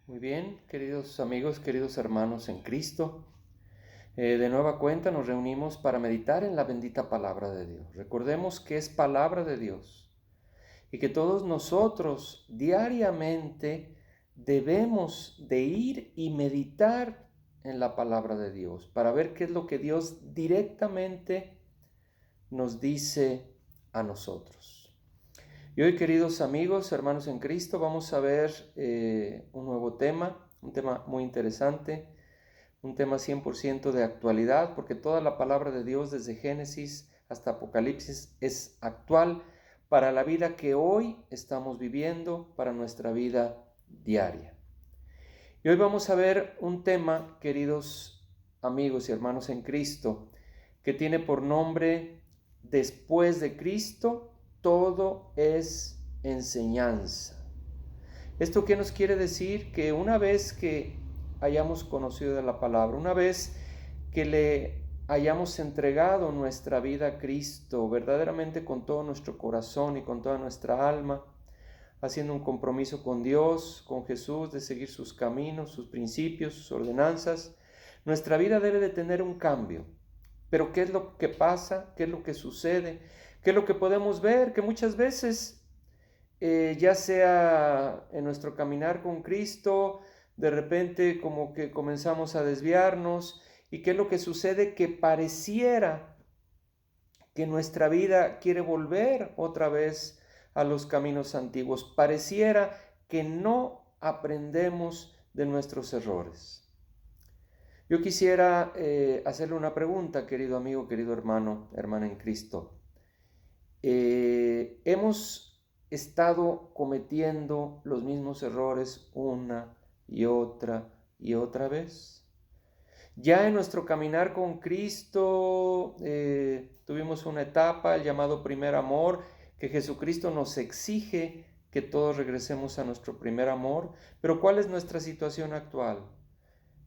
Muy bien, queridos amigos, queridos hermanos en Cristo. De nueva cuenta nos reunimos para meditar en la bendita palabra de Dios. Recordemos que es palabra de Dios y que todos nosotros diariamente debemos de ir y meditar en la palabra de Dios para ver qué es lo que Dios directamente nos dice a nosotros. Y hoy, queridos amigos, hermanos en Cristo, vamos a ver un nuevo tema, un tema muy interesante, un tema 100% de actualidad, porque toda la palabra de Dios desde Génesis hasta Apocalipsis es actual para la vida que hoy estamos viviendo, para nuestra vida diaria. Y hoy vamos a ver un tema, queridos amigos y hermanos en Cristo, que tiene por nombre: después de Cristo, todo es enseñanza. ¿Esto qué nos quiere decir? Que una vez que hayamos conocido de la palabra, una vez que le hayamos entregado nuestra vida a Cristo, verdaderamente con todo nuestro corazón y con toda nuestra alma, haciendo un compromiso con Dios, con Jesús, de seguir sus caminos, sus principios, sus ordenanzas, nuestra vida debe de tener un cambio. Pero ¿qué es lo que pasa? ¿Qué es lo que sucede? ¿Qué es lo que podemos ver? Que muchas veces, ya sea en nuestro caminar con Cristo, de repente como que comenzamos a desviarnos. ¿Y qué es lo que sucede? Que pareciera que nuestra vida quiere volver otra vez a los caminos antiguos. Pareciera que no aprendemos de nuestros errores. Yo quisiera hacerle una pregunta, querido amigo, querido hermano, hermana en Cristo. ¿Hemos estado cometiendo los mismos errores una y otra vez? Ya en nuestro caminar con Cristo tuvimos una etapa, el llamado primer amor, que Jesucristo nos exige que todos regresemos a nuestro primer amor. Pero ¿cuál es nuestra situación actual?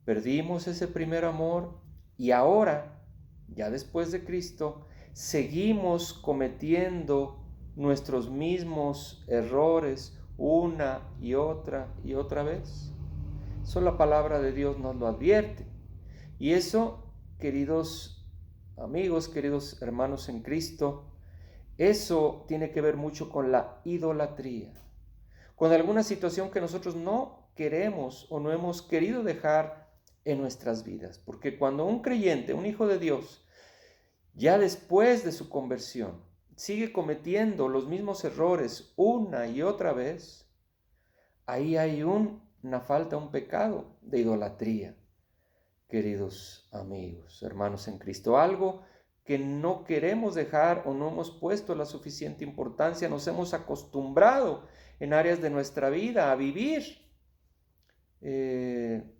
Perdimos ese primer amor y ahora, ya después de Cristo, seguimos cometiendo nuestros mismos errores una y otra vez. Eso la palabra de Dios nos lo advierte. Y eso, queridos amigos, queridos hermanos en Cristo, eso tiene que ver mucho con la idolatría, con alguna situación que nosotros no queremos o no hemos querido dejar en nuestras vidas. Porque cuando un creyente, un hijo de Dios, ya después de su conversión, sigue cometiendo los mismos errores una y otra vez, ahí hay una falta, un pecado de idolatría. Queridos amigos, hermanos en Cristo, algo que no queremos dejar o no hemos puesto la suficiente importancia, nos hemos acostumbrado en áreas de nuestra vida a vivir eh,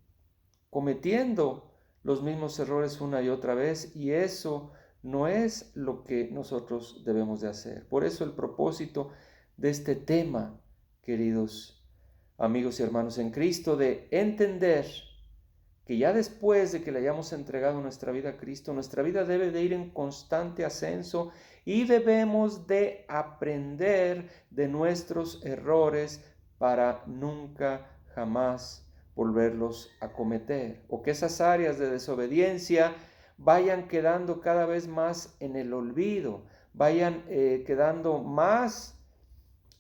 cometiendo los mismos errores una y otra vez, y eso no es lo que nosotros debemos de hacer. Por eso el propósito de este tema, queridos amigos y hermanos en Cristo, de entender que ya después de que le hayamos entregado nuestra vida a Cristo, nuestra vida debe de ir en constante ascenso y debemos de aprender de nuestros errores para nunca jamás volverlos a cometer, o que esas áreas de desobediencia vayan quedando cada vez más en el olvido, vayan quedando más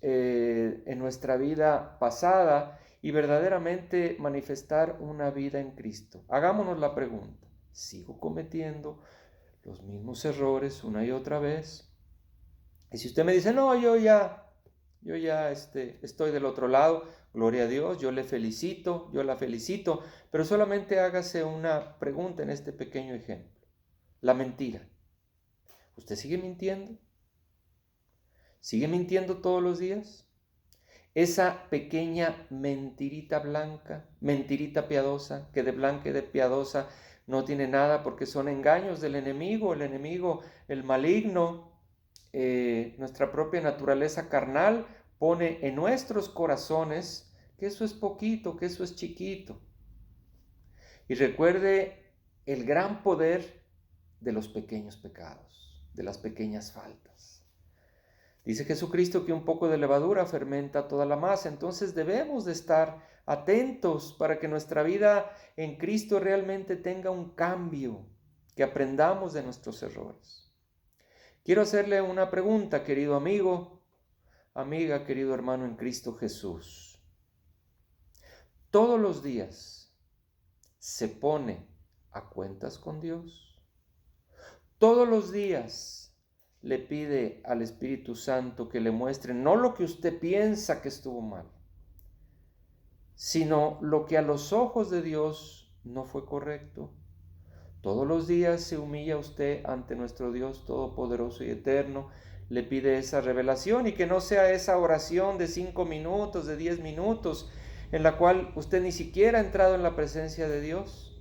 en nuestra vida pasada y verdaderamente manifestar una vida en Cristo. Hagámonos la pregunta: ¿sigo cometiendo los mismos errores una y otra vez? Y si usted me dice: no, yo ya estoy del otro lado, gloria a Dios, yo le felicito, yo la felicito, pero solamente hágase una pregunta en este pequeño ejemplo: la mentira. ¿Usted sigue mintiendo? ¿Sigue mintiendo todos los días? Esa pequeña mentirita blanca, mentirita piadosa, que de blanca y de piadosa no tiene nada, porque son engaños del enemigo, el maligno, nuestra propia naturaleza carnal pone en nuestros corazones que eso es poquito, que eso es chiquito. Y recuerde el gran poder de los pequeños pecados, de las pequeñas faltas. Dice Jesucristo que un poco de levadura fermenta toda la masa, entonces debemos de estar atentos para que nuestra vida en Cristo realmente tenga un cambio, que aprendamos de nuestros errores. Quiero hacerle una pregunta, querido amigo, amiga, querido hermano en Cristo Jesús. ¿Todos los días se pone a cuentas con Dios? ¿Todos los días le pide al Espíritu Santo que le muestre no lo que usted piensa que estuvo mal, sino lo que a los ojos de Dios no fue correcto? Todos los días se humilla usted ante nuestro Dios Todopoderoso y Eterno, le pide esa revelación, y que no sea esa oración de 5 minutos, de 10 minutos, en la cual usted ni siquiera ha entrado en la presencia de Dios,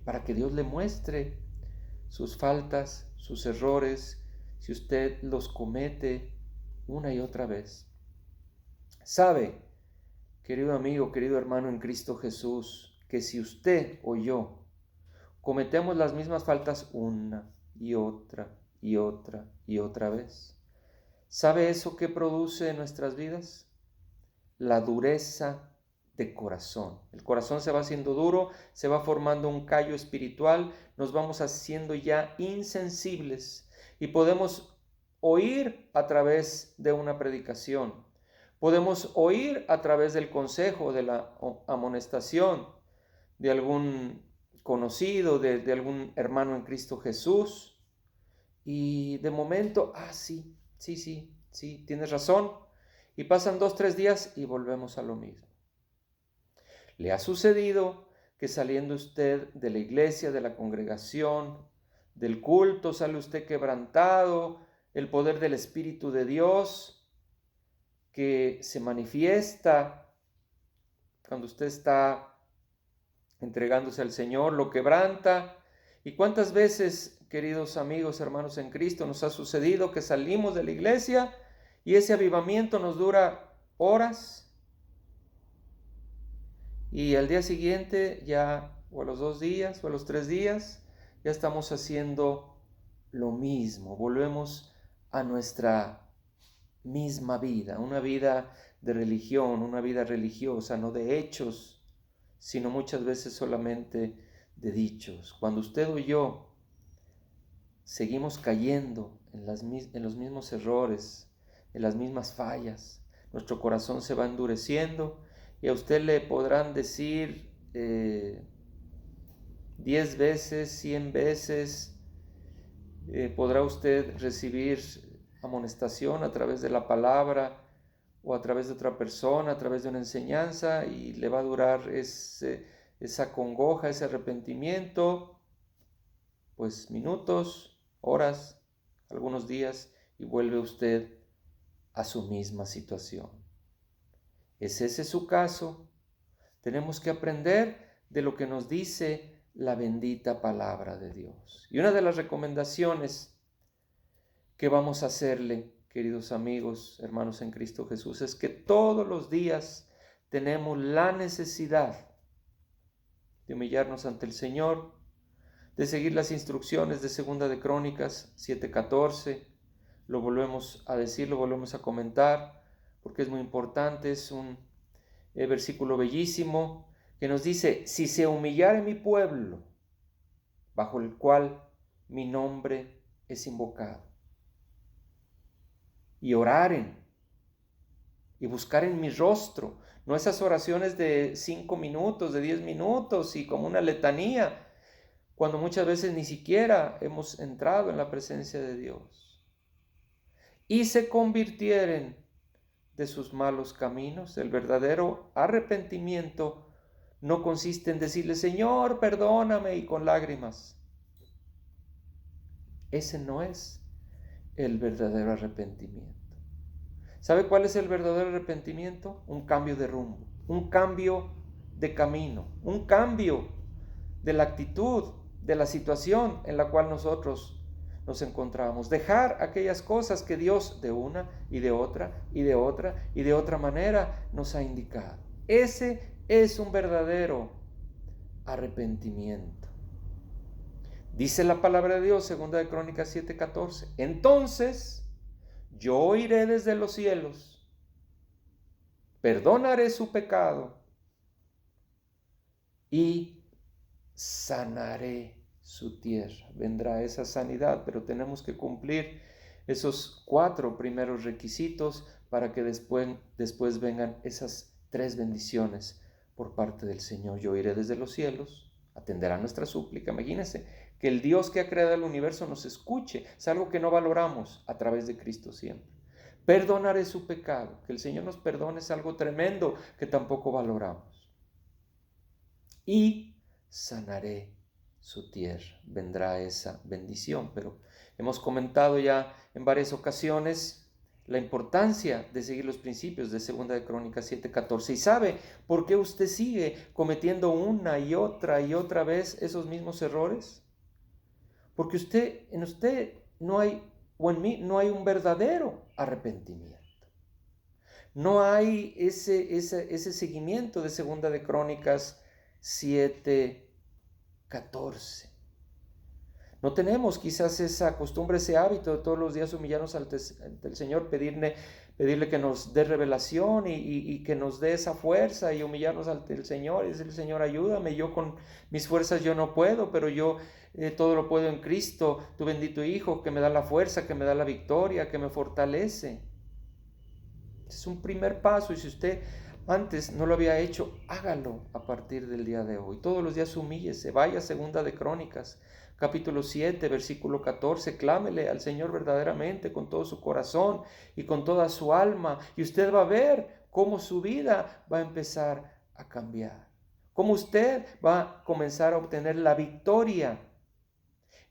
para que Dios le muestre sus faltas, sus errores, si usted los comete una y otra vez. Sabe, querido amigo, querido hermano en Cristo Jesús, que si usted o yo cometemos las mismas faltas una y otra y otra y otra vez, ¿sabe eso qué produce en nuestras vidas? La dureza de corazón. El corazón se va haciendo duro, se va formando un callo espiritual, nos vamos haciendo ya insensibles y podemos oír a través de una predicación, podemos oír a través del consejo, de la amonestación de algún conocido, de algún hermano en Cristo Jesús, y de momento, sí, tienes razón, y pasan 2-3 días y volvemos a lo mismo. ¿Le ha sucedido que saliendo usted de la iglesia, de la congregación, del culto, sale usted quebrantado, el poder del Espíritu de Dios que se manifiesta cuando usted está entregándose al Señor, lo quebranta? ¿Y cuántas veces, queridos amigos, hermanos en Cristo, nos ha sucedido que salimos de la iglesia y ese avivamiento nos dura horas, y al día siguiente ya, o a los 2 días, o a los 3 días, ya estamos haciendo lo mismo, volvemos a nuestra misma vida, una vida de religión, una vida religiosa, no de hechos, sino muchas veces solamente de dichos? Cuando usted o yo seguimos cayendo en los mismos errores, en las mismas fallas, nuestro corazón se va endureciendo, y a usted le podrán decir 10 veces, 100 veces, podrá usted recibir amonestación a través de la palabra o a través de otra persona, a través de una enseñanza, y le va a durar esa congoja, ese arrepentimiento, pues minutos, horas, algunos días, y vuelve usted a su misma situación. ¿Es ese su caso? Tenemos que aprender de lo que nos dice la bendita palabra de Dios. Y una de las recomendaciones que vamos a hacerle, queridos amigos, hermanos en Cristo Jesús, es que todos los días tenemos la necesidad de humillarnos ante el Señor, de seguir las instrucciones de 2 de Crónicas 7:14. Lo volvemos a decir, lo volvemos a comentar, porque es muy importante. Es un versículo bellísimo que nos dice: si se humillare mi pueblo, bajo el cual mi nombre es invocado, y oraren y buscaren mi rostro, no esas oraciones de 5 minutos, de 10 minutos y como una letanía, cuando muchas veces ni siquiera hemos entrado en la presencia de Dios, y se convirtieren de sus malos caminos. El verdadero arrepentimiento no consiste en decirle: Señor, perdóname, y con lágrimas. Ese no es el verdadero arrepentimiento. ¿Sabe cuál es el verdadero arrepentimiento? Un cambio de rumbo, un cambio de camino, un cambio de la actitud, de la situación en la cual nosotros nos encontramos. Dejar aquellas cosas que Dios de una y de otra y de otra y de otra manera nos ha indicado. Ese es un verdadero arrepentimiento. Dice la palabra de Dios, 2 de Crónicas 7:14. Entonces yo oiré desde los cielos perdonaré su pecado y sanaré su tierra. Vendrá esa sanidad, pero tenemos que cumplir esos 4 primeros requisitos para que después vengan esas 3 bendiciones por parte del Señor. Yo iré desde los cielos, atenderá nuestra súplica. Imagínense que el Dios que ha creado el universo nos escuche. Es algo que no valoramos a través de Cristo siempre. Perdonaré su pecado. Que el Señor nos perdone es algo tremendo que tampoco valoramos. Y sanaré su tierra. Vendrá esa bendición. Pero hemos comentado ya en varias ocasiones la importancia de seguir los principios de 2 de Crónicas 7:14. ¿Y sabe por qué usted sigue cometiendo una y otra vez esos mismos errores? Porque en usted no hay, o en mí, no hay un verdadero arrepentimiento. No hay ese seguimiento de 2 de Crónicas 7:14. No tenemos quizás esa costumbre, ese hábito de todos los días humillarnos ante el Señor, pedirle que nos dé revelación y que nos dé esa fuerza y humillarnos ante el Señor y decirle: Señor, ayúdame, yo con mis fuerzas yo no puedo, pero yo todo lo puedo en Cristo, tu bendito Hijo, que me da la fuerza, que me da la victoria, que me fortalece. Es un primer paso, y si usted antes no lo había hecho, hágalo a partir del día de hoy. Todos los días humíllese, vaya a 2 de Crónicas, capítulo 7, versículo 14, clámele al Señor verdaderamente con todo su corazón y con toda su alma, y usted va a ver cómo su vida va a empezar a cambiar, cómo usted va a comenzar a obtener la victoria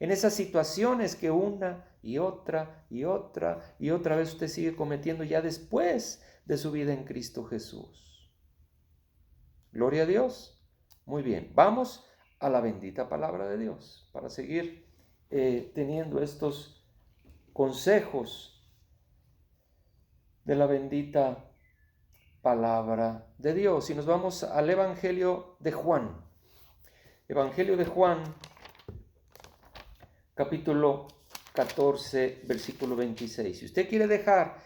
en esas situaciones que una y otra vez usted sigue cometiendo ya después de su vida en Cristo Jesús. Gloria a Dios. Muy bien, vamos a la bendita palabra de Dios para seguir teniendo estos consejos de la bendita palabra de Dios. Y nos vamos al Evangelio de Juan. Evangelio de Juan, capítulo 14, versículo 26. Si usted quiere dejar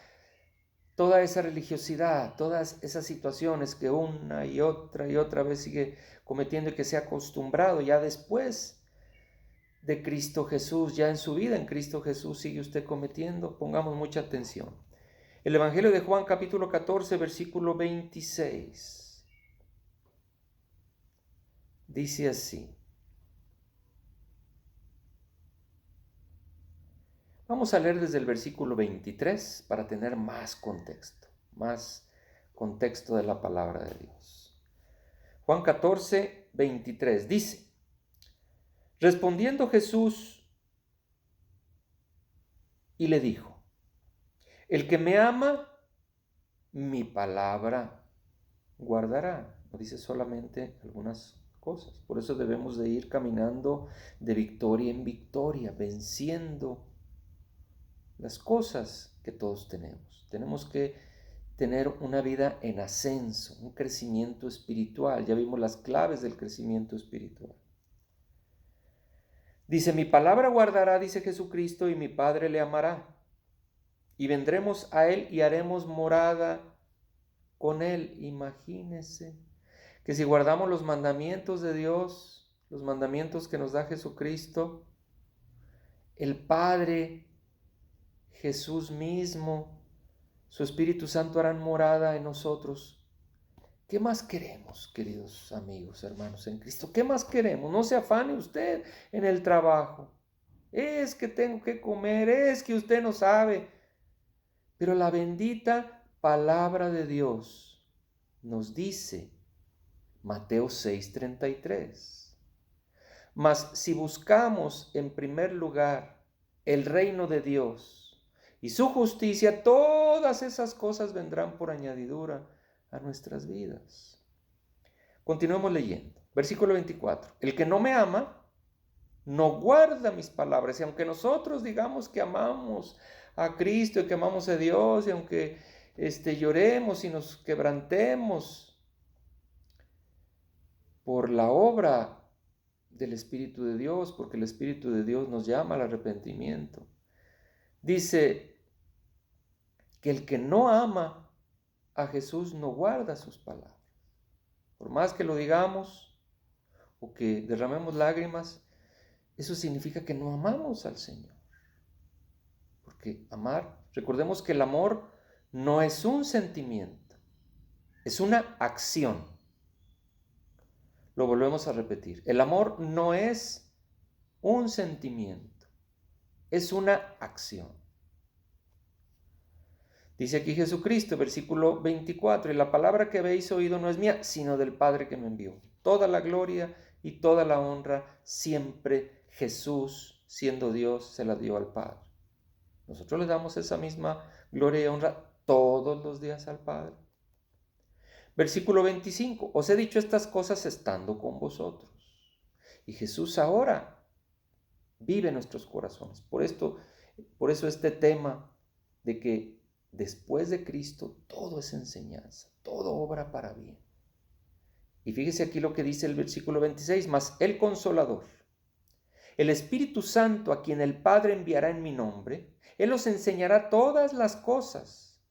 toda esa religiosidad, todas esas situaciones que una y otra vez sigue cometiendo y que se ha acostumbrado ya después de Cristo Jesús, ya en su vida en Cristo Jesús sigue usted cometiendo, pongamos mucha atención. El Evangelio de Juan, capítulo 14, versículo 26. Dice así. Vamos a leer desde el versículo 23 para tener más contexto de la palabra de Dios. Juan 14, 23 dice: respondiendo Jesús y le dijo: el que me ama, mi palabra guardará. No dice solamente algunas cosas. Por eso debemos de ir caminando de victoria en victoria, venciendo las cosas que todos tenemos. Tenemos que tener una vida en ascenso, un crecimiento espiritual. Ya vimos las claves del crecimiento espiritual. Dice: mi palabra guardará, dice Jesucristo, y mi Padre le amará. Y vendremos a Él y haremos morada con Él. Imagínense que si guardamos los mandamientos de Dios, los mandamientos que nos da Jesucristo, el Padre, Jesús mismo, su Espíritu Santo harán morada en nosotros. ¿Qué más queremos, queridos amigos, hermanos en Cristo? ¿Qué más queremos? No se afane usted en el trabajo. Es que tengo que comer, es que usted no sabe. Pero la bendita palabra de Dios nos dice, Mateo 6:33, mas si buscamos en primer lugar el reino de Dios y su justicia, todas esas cosas vendrán por añadidura a nuestras vidas. Continuemos leyendo. Versículo 24. El que no me ama, no guarda mis palabras. Y aunque nosotros digamos que amamos a Cristo y que amamos a Dios, y aunque lloremos y nos quebrantemos por la obra del Espíritu de Dios, porque el Espíritu de Dios nos llama al arrepentimiento, dice que el que no ama a Jesús no guarda sus palabras. Por más que lo digamos o que derramemos lágrimas, eso significa que no amamos al Señor. Porque recordemos que el amor no es un sentimiento, es una acción. Lo volvemos a repetir. El amor no es un sentimiento, es una acción. Dice aquí Jesucristo, versículo 24, y la palabra que habéis oído no es mía, sino del Padre que me envió. Toda la gloria y toda la honra, siempre Jesús, siendo Dios, se la dio al Padre. Nosotros le damos esa misma gloria y honra todos los días al Padre. Versículo 25, os he dicho estas cosas estando con vosotros. Y Jesús ahora vive en nuestros corazones. Por eso este tema de que después de Cristo todo es enseñanza, todo obra para bien. Y fíjese aquí lo que dice el versículo 26, mas el Consolador, el Espíritu Santo, a quien el Padre enviará en mi nombre, Él os enseñará todas las cosas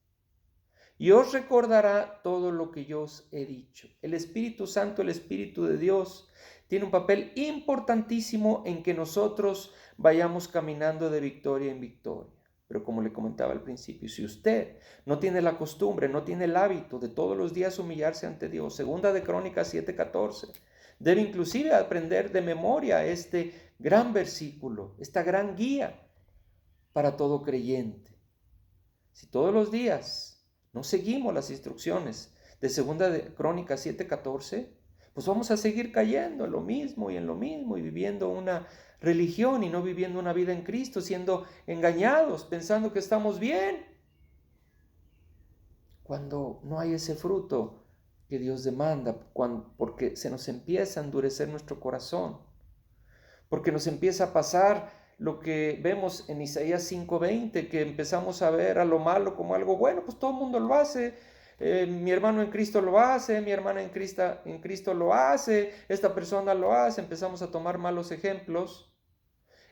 y os recordará todo lo que yo os he dicho. El Espíritu Santo, el Espíritu de Dios, tiene un papel importantísimo en que nosotros vayamos caminando de victoria en victoria. Pero como le comentaba al principio, si usted no tiene la costumbre, no tiene el hábito de todos los días humillarse ante Dios, segunda de Crónicas 7:14, debe inclusive aprender de memoria este gran versículo, esta gran guía para todo creyente. Si todos los días no seguimos las instrucciones de segunda de Crónicas 7:14, pues vamos a seguir cayendo en lo mismo y viviendo una religión y no viviendo una vida en Cristo, siendo engañados, pensando que estamos bien, cuando no hay ese fruto que Dios demanda, porque se nos empieza a endurecer nuestro corazón, porque nos empieza a pasar lo que vemos en Isaías 5:20, que empezamos a ver a lo malo como algo bueno, pues todo el mundo lo hace. Mi hermano en Cristo lo hace, mi hermana en Cristo lo hace, esta persona lo hace. Empezamos a tomar malos ejemplos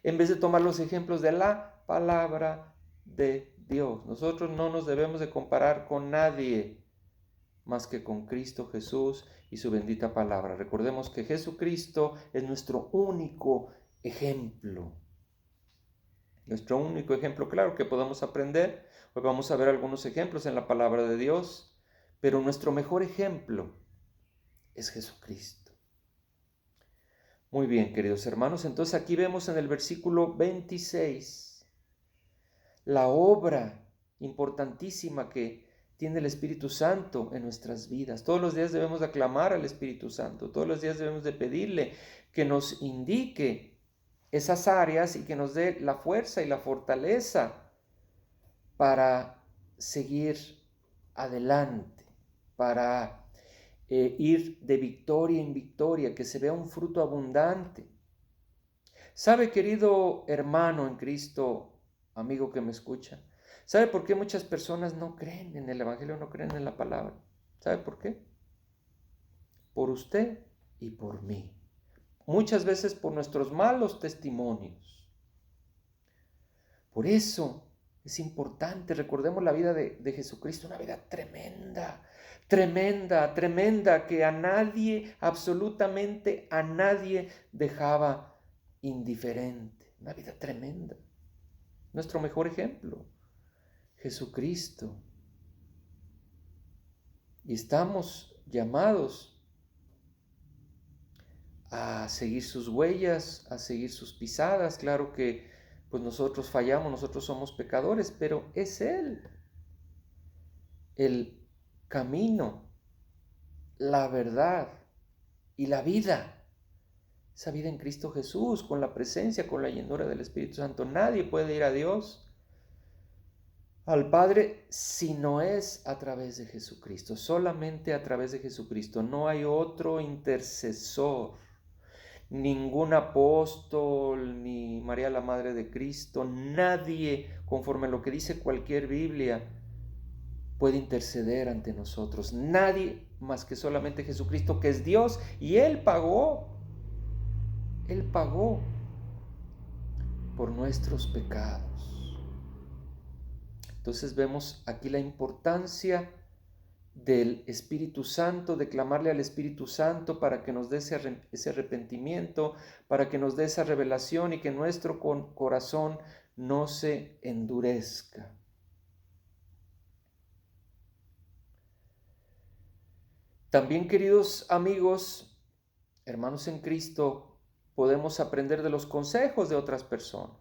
en vez de tomar los ejemplos de la palabra de Dios. Nosotros no nos debemos de comparar con nadie más que con Cristo Jesús y su bendita palabra. Recordemos que Jesucristo es nuestro único ejemplo. Nuestro único ejemplo, claro que podemos aprender. Hoy vamos a ver algunos ejemplos en la palabra de Dios, pero nuestro mejor ejemplo es Jesucristo. Muy bien, queridos hermanos, entonces aquí vemos en el versículo 26 la obra importantísima que tiene el Espíritu Santo en nuestras vidas. Todos los días debemos de aclamar al Espíritu Santo, todos los días debemos de pedirle que nos indique esas áreas y que nos dé la fuerza y la fortaleza para seguir adelante, para ir de victoria en victoria, que se vea un fruto abundante. ¿Sabe, querido hermano en Cristo, amigo que me escucha? ¿Sabe por qué muchas personas no creen en el Evangelio, no creen en la palabra? ¿Sabe por qué? Por usted y por mí. Muchas veces por nuestros malos testimonios. Por eso es importante, recordemos la vida de Jesucristo, una vida tremenda, tremenda, tremenda, que a nadie, absolutamente a nadie dejaba indiferente. Una vida tremenda. Nuestro mejor ejemplo, Jesucristo. Y estamos llamados a seguir sus huellas, a seguir sus pisadas. Claro que pues nosotros fallamos, nosotros somos pecadores, pero es Él el camino, la verdad y la vida. Esa vida en Cristo Jesús, con la presencia, con la llenura del Espíritu Santo. Nadie puede ir a Dios, al Padre, si no es a través de Jesucristo. Solamente a través de Jesucristo. No hay otro intercesor. Ningún apóstol, ni María la Madre de Cristo, nadie, conforme a lo que dice cualquier Biblia, puede interceder ante nosotros. Nadie más que solamente Jesucristo, que es Dios, y Él pagó por nuestros pecados. Entonces vemos aquí la importancia del Espíritu Santo, de clamarle al Espíritu Santo para que nos dé ese arrepentimiento, para que nos dé esa revelación y que nuestro corazón no se endurezca. También, queridos amigos, hermanos en Cristo, podemos aprender de los consejos de otras personas,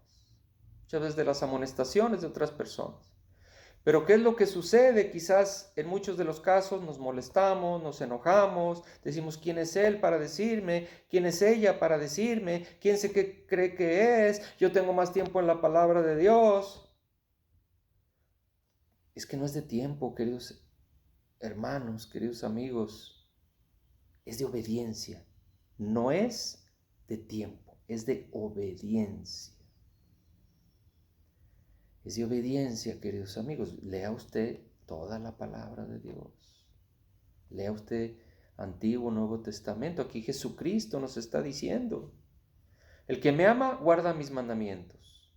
muchas veces de las amonestaciones de otras personas. Pero ¿qué es lo que sucede? Quizás en muchos de los casos nos molestamos, nos enojamos, decimos quién es él para decirme, quién es ella para decirme, quién se cree que es, yo tengo más tiempo en la palabra de Dios. Es que no es de tiempo, queridos hermanos, queridos amigos, es de obediencia, no es de tiempo, es de obediencia. Es de obediencia, queridos amigos. Lea usted toda la palabra de Dios. Lea usted Antiguo, Nuevo Testamento. Aquí Jesucristo nos está diciendo: el que me ama, guarda mis mandamientos.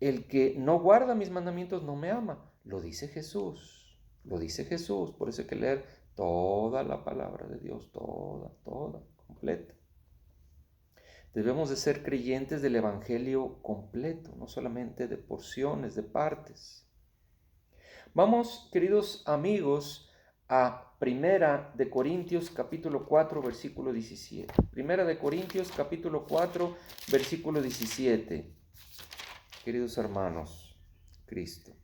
El que no guarda mis mandamientos no me ama. Lo dice Jesús. Lo dice Jesús. Por eso hay que leer toda la palabra de Dios. Toda, completa. Debemos de ser creyentes del Evangelio completo, no solamente de porciones, de partes. Vamos, queridos amigos, a Primera de Corintios capítulo 4, versículo 17. Primera de Corintios capítulo 4, versículo 17. Queridos hermanos, Cristo.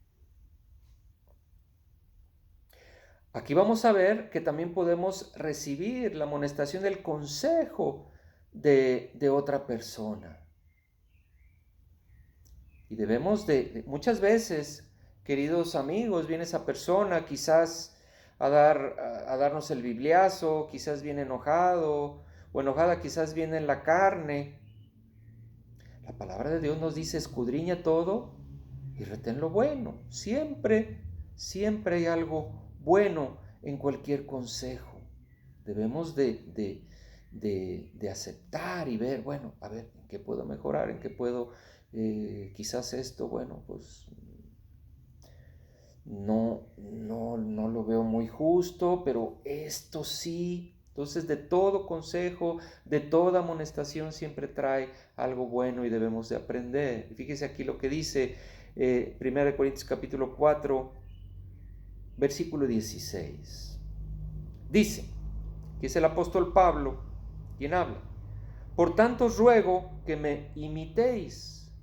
Aquí vamos a ver que también podemos recibir la amonestación del consejo de otra persona. Y debemos muchas veces, queridos amigos, viene esa persona quizás a darnos el bibliazo, quizás viene enojado o enojada, quizás viene en la carne. La palabra de Dios nos dice: escudriña todo y retén lo bueno. Siempre hay algo bueno en cualquier consejo. Debemos de aceptar y ver, bueno, a ver, ¿en qué puedo mejorar? ¿En qué puedo, quizás esto, bueno, pues no lo veo muy justo, pero esto sí. Entonces, de todo consejo, de toda amonestación siempre trae algo bueno y debemos de aprender. Fíjese aquí lo que dice 1 Corintios capítulo 4, versículo 16. Dice, que es el apóstol Pablo quien habla: por tanto os ruego que me imitéis.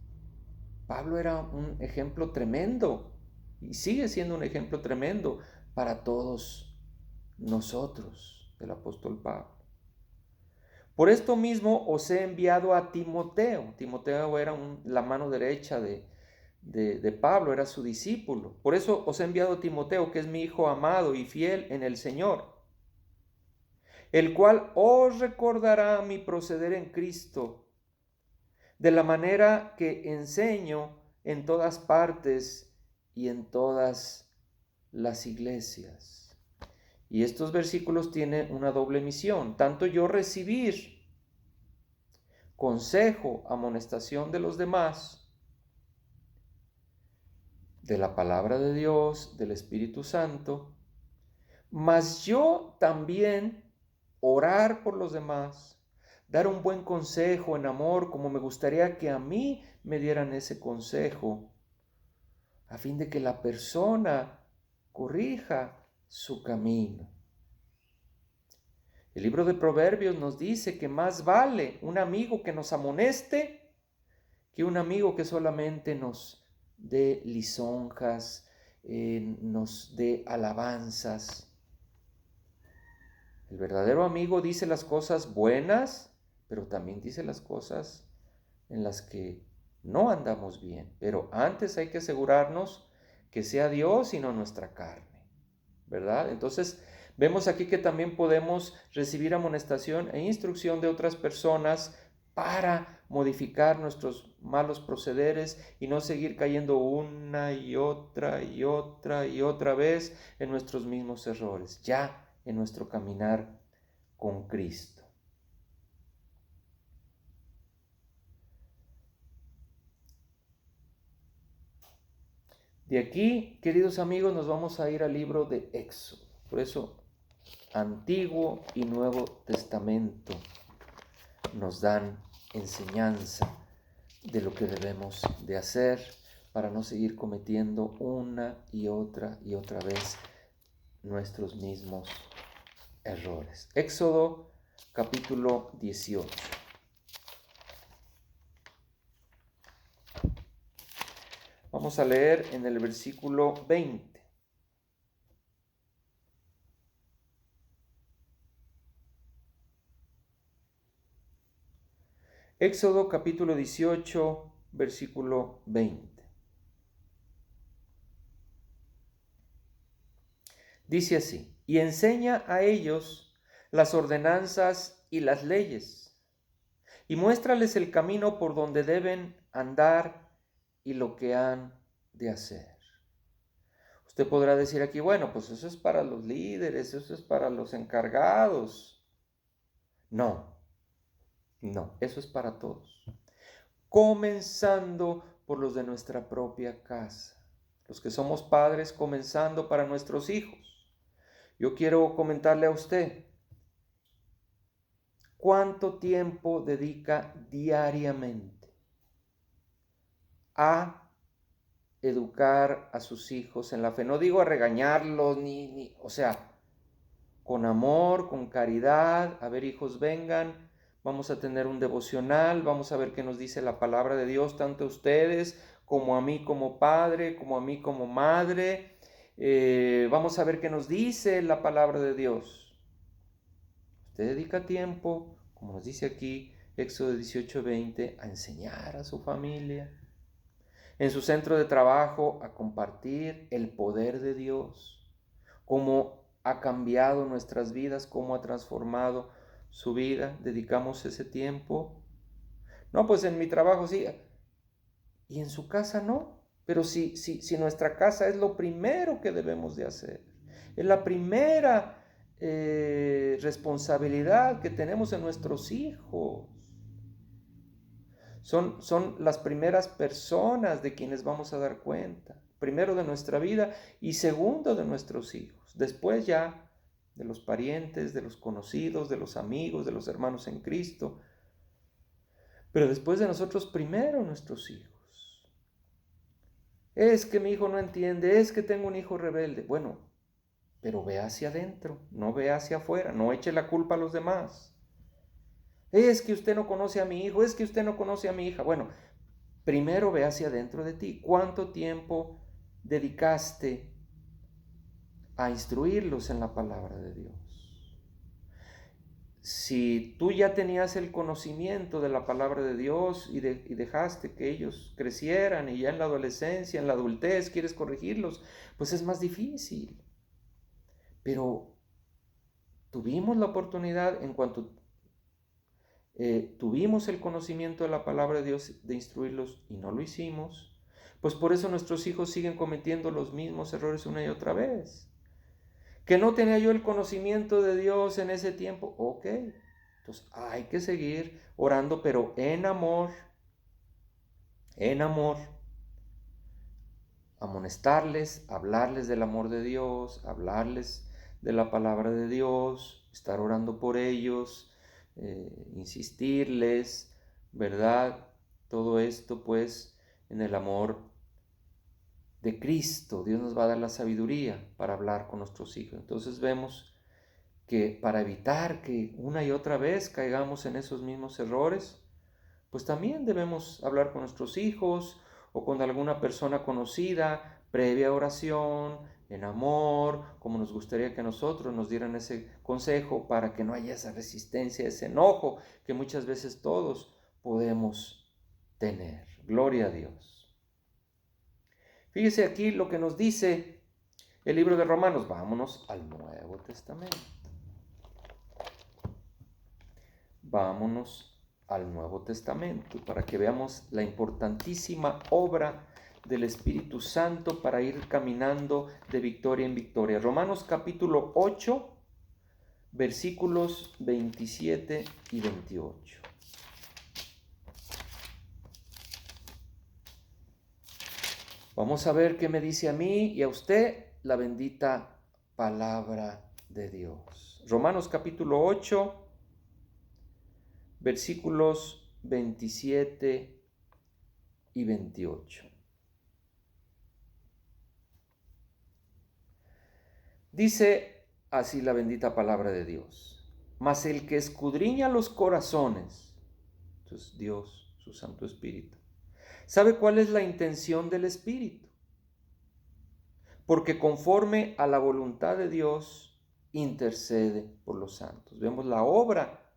Pablo era un ejemplo tremendo y sigue siendo un ejemplo tremendo para todos nosotros, el apóstol Pablo. Por esto mismo os he enviado a Timoteo. Timoteo era la mano derecha de Pablo, era su discípulo. Por eso os he enviado a Timoteo, que es mi hijo amado y fiel en el Señor, el cual os recordará mi proceder en Cristo, de la manera que enseño en todas partes y en todas las iglesias. Y estos versículos tienen una doble misión: tanto yo recibir consejo, amonestación de los demás, de la palabra de Dios, del Espíritu Santo, mas yo también orar por los demás, dar un buen consejo en amor, como me gustaría que a mí me dieran ese consejo, a fin de que la persona corrija su camino. El libro de Proverbios nos dice que más vale un amigo que nos amoneste que un amigo que solamente nos dé lisonjas, nos dé alabanzas. El verdadero amigo dice las cosas buenas, pero también dice las cosas en las que no andamos bien. Pero antes hay que asegurarnos que sea Dios y no nuestra carne, ¿verdad? Entonces, vemos aquí que también podemos recibir amonestación e instrucción de otras personas para modificar nuestros malos procederes y no seguir cayendo una y otra vez en nuestros mismos errores, ya en nuestro caminar con Cristo. De aquí, queridos amigos, nos vamos a ir al libro de Éxodo. Por eso, Antiguo y Nuevo Testamento nos dan enseñanza de lo que debemos de hacer para no seguir cometiendo una y otra vez nuestros mismos errores. Éxodo capítulo 18. Vamos a leer en el versículo 20. Éxodo capítulo 18, versículo 20. Dice así: y enseña a ellos las ordenanzas y las leyes, y muéstrales el camino por donde deben andar y lo que han de hacer. Usted podrá decir aquí, bueno, pues eso es para los líderes, eso es para los encargados. No, eso es para todos. Comenzando por los de nuestra propia casa. Los que somos padres, comenzando para nuestros hijos. Yo quiero comentarle a usted, ¿cuánto tiempo dedica diariamente a educar a sus hijos en la fe? No digo a regañarlos, o sea, con amor, con caridad. A ver, hijos, vengan, vamos a tener un devocional, vamos a ver qué nos dice la palabra de Dios, tanto a ustedes como a mí como padre, como a mí como madre. Vamos a ver qué nos dice la palabra de Dios. Usted dedica tiempo, como nos dice aquí, Éxodo 18:20, a enseñar a su familia, en su centro de trabajo, a compartir el poder de Dios, cómo ha cambiado nuestras vidas, cómo ha transformado su vida. ¿Dedicamos ese tiempo? No, pues en mi trabajo sí, y en su casa no. Pero si nuestra casa es lo primero que debemos de hacer, es la primera responsabilidad que tenemos en nuestros hijos. Son las primeras personas de quienes vamos a dar cuenta. Primero de nuestra vida y segundo de nuestros hijos. Después ya de los parientes, de los conocidos, de los amigos, de los hermanos en Cristo. Pero después de nosotros, primero nuestros hijos. Es que mi hijo no entiende, es que tengo un hijo rebelde. Bueno, pero ve hacia adentro, no ve hacia afuera, no eche la culpa a los demás. Es que usted no conoce a mi hijo, es que usted no conoce a mi hija. Bueno, primero ve hacia adentro de ti. ¿Cuánto tiempo dedicaste a instruirlos en la palabra de Dios? Si tú ya tenías el conocimiento de la palabra de Dios y dejaste que ellos crecieran y ya en la adolescencia, en la adultez quieres corregirlos, pues es más difícil. Pero tuvimos la oportunidad, en cuanto tuvimos el conocimiento de la palabra de Dios, de instruirlos y no lo hicimos, pues por eso nuestros hijos siguen cometiendo los mismos errores una y otra vez. Que no tenía yo el conocimiento de Dios en ese tiempo, ok, entonces hay que seguir orando, pero en amor, amonestarles, hablarles del amor de Dios, hablarles de la palabra de Dios, estar orando por ellos, insistirles, ¿verdad? Todo esto pues en el amor de Cristo. Dios nos va a dar la sabiduría para hablar con nuestros hijos. Entonces vemos que para evitar que una y otra vez caigamos en esos mismos errores, pues también debemos hablar con nuestros hijos o con alguna persona conocida, previa oración, en amor, como nos gustaría que a nosotros nos dieran ese consejo para que no haya esa resistencia, ese enojo que muchas veces todos podemos tener. Gloria a Dios. Fíjese aquí lo que nos dice el libro de Romanos. Vámonos al Nuevo Testamento. Vámonos al Nuevo Testamento para que veamos la importantísima obra del Espíritu Santo para ir caminando de victoria en victoria. Romanos capítulo 8, versículos 27 y 28. Vamos a ver qué me dice a mí y a usted la bendita palabra de Dios. Romanos capítulo 8, versículos 27 y 28. Dice así la bendita palabra de Dios: mas el que escudriña los corazones, entonces Dios, su Santo Espíritu, sabe cuál es la intención del Espíritu, porque conforme a la voluntad de Dios intercede por los santos. Vemos la obra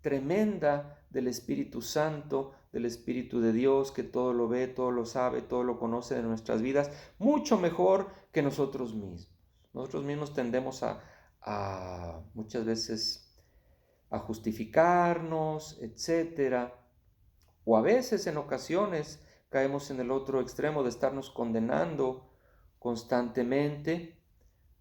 tremenda del Espíritu Santo, del Espíritu de Dios, que todo lo ve, todo lo sabe, todo lo conoce de nuestras vidas, mucho mejor que nosotros mismos. Nosotros mismos tendemos a muchas veces a justificarnos, etcétera, o a veces en ocasiones caemos en el otro extremo de estarnos condenando constantemente,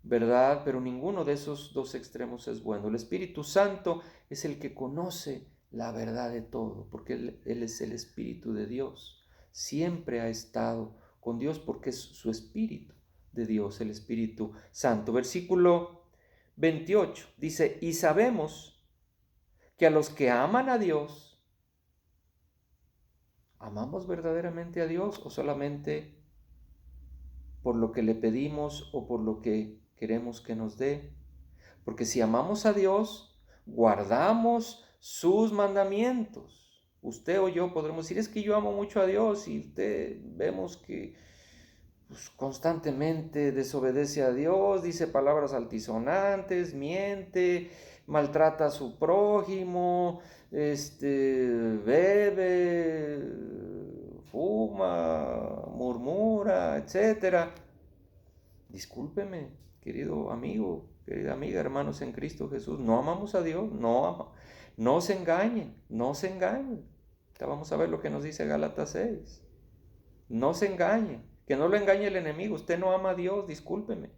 ¿verdad? Pero ninguno de esos dos extremos es bueno. El Espíritu Santo es el que conoce la verdad de todo, porque Él es el Espíritu de Dios. Siempre ha estado con Dios porque es su Espíritu de Dios, el Espíritu Santo. Versículo 28 dice: y sabemos que a los que aman a Dios, ¿amamos verdaderamente a Dios o solamente por lo que le pedimos o por lo que queremos que nos dé? Porque si amamos a Dios, guardamos sus mandamientos. Usted o yo podremos decir: es que yo amo mucho a Dios, y usted vemos que pues, constantemente desobedece a Dios, dice palabras altisonantes, miente, maltrata a su prójimo, bebe, fuma, murmura, etcétera. Discúlpeme, querido amigo, querida amiga, hermanos en Cristo Jesús, no amamos a Dios, no se engañen, no se engañen. Ya vamos a ver lo que nos dice Gálatas 6. No se engañen, que no lo engañe el enemigo. Usted no ama a Dios, discúlpeme.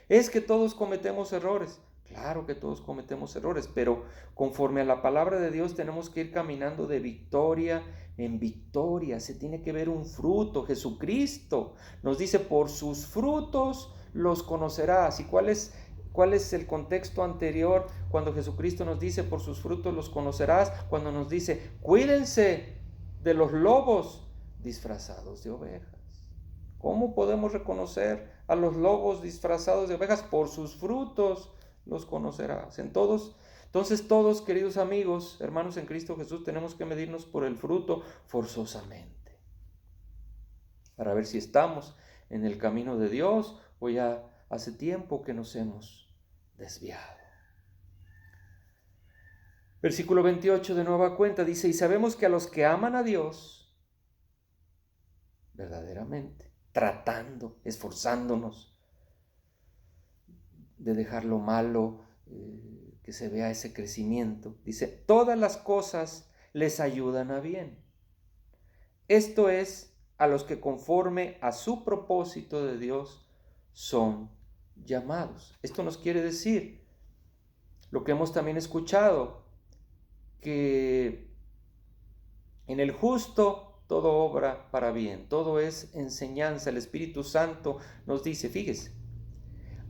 Es que todos cometemos errores. Claro que todos cometemos errores, pero conforme a la palabra de Dios tenemos que ir caminando de victoria en victoria. Se tiene que ver un fruto. Jesucristo nos dice: por sus frutos los conocerás. ¿Y cuál es el contexto anterior cuando Jesucristo nos dice: por sus frutos los conocerás? Cuando nos dice: cuídense de los lobos disfrazados de ovejas. ¿Cómo podemos reconocer a los lobos disfrazados de ovejas? Por sus frutos los conocerás. Entonces todos, queridos amigos, hermanos en Cristo Jesús, tenemos que medirnos por el fruto forzosamente, para ver si estamos en el camino de Dios o ya hace tiempo que nos hemos desviado. Versículo 28 de nueva cuenta dice: y sabemos que a los que aman a Dios, verdaderamente, tratando, esforzándonos de dejar lo malo, que se vea ese crecimiento. Dice: todas las cosas les ayudan a bien. Esto es, a los que conforme a su propósito de Dios son llamados. Esto nos quiere decir lo que hemos también escuchado, que en el justo todo obra para bien, todo es enseñanza. El Espíritu Santo nos dice, fíjese,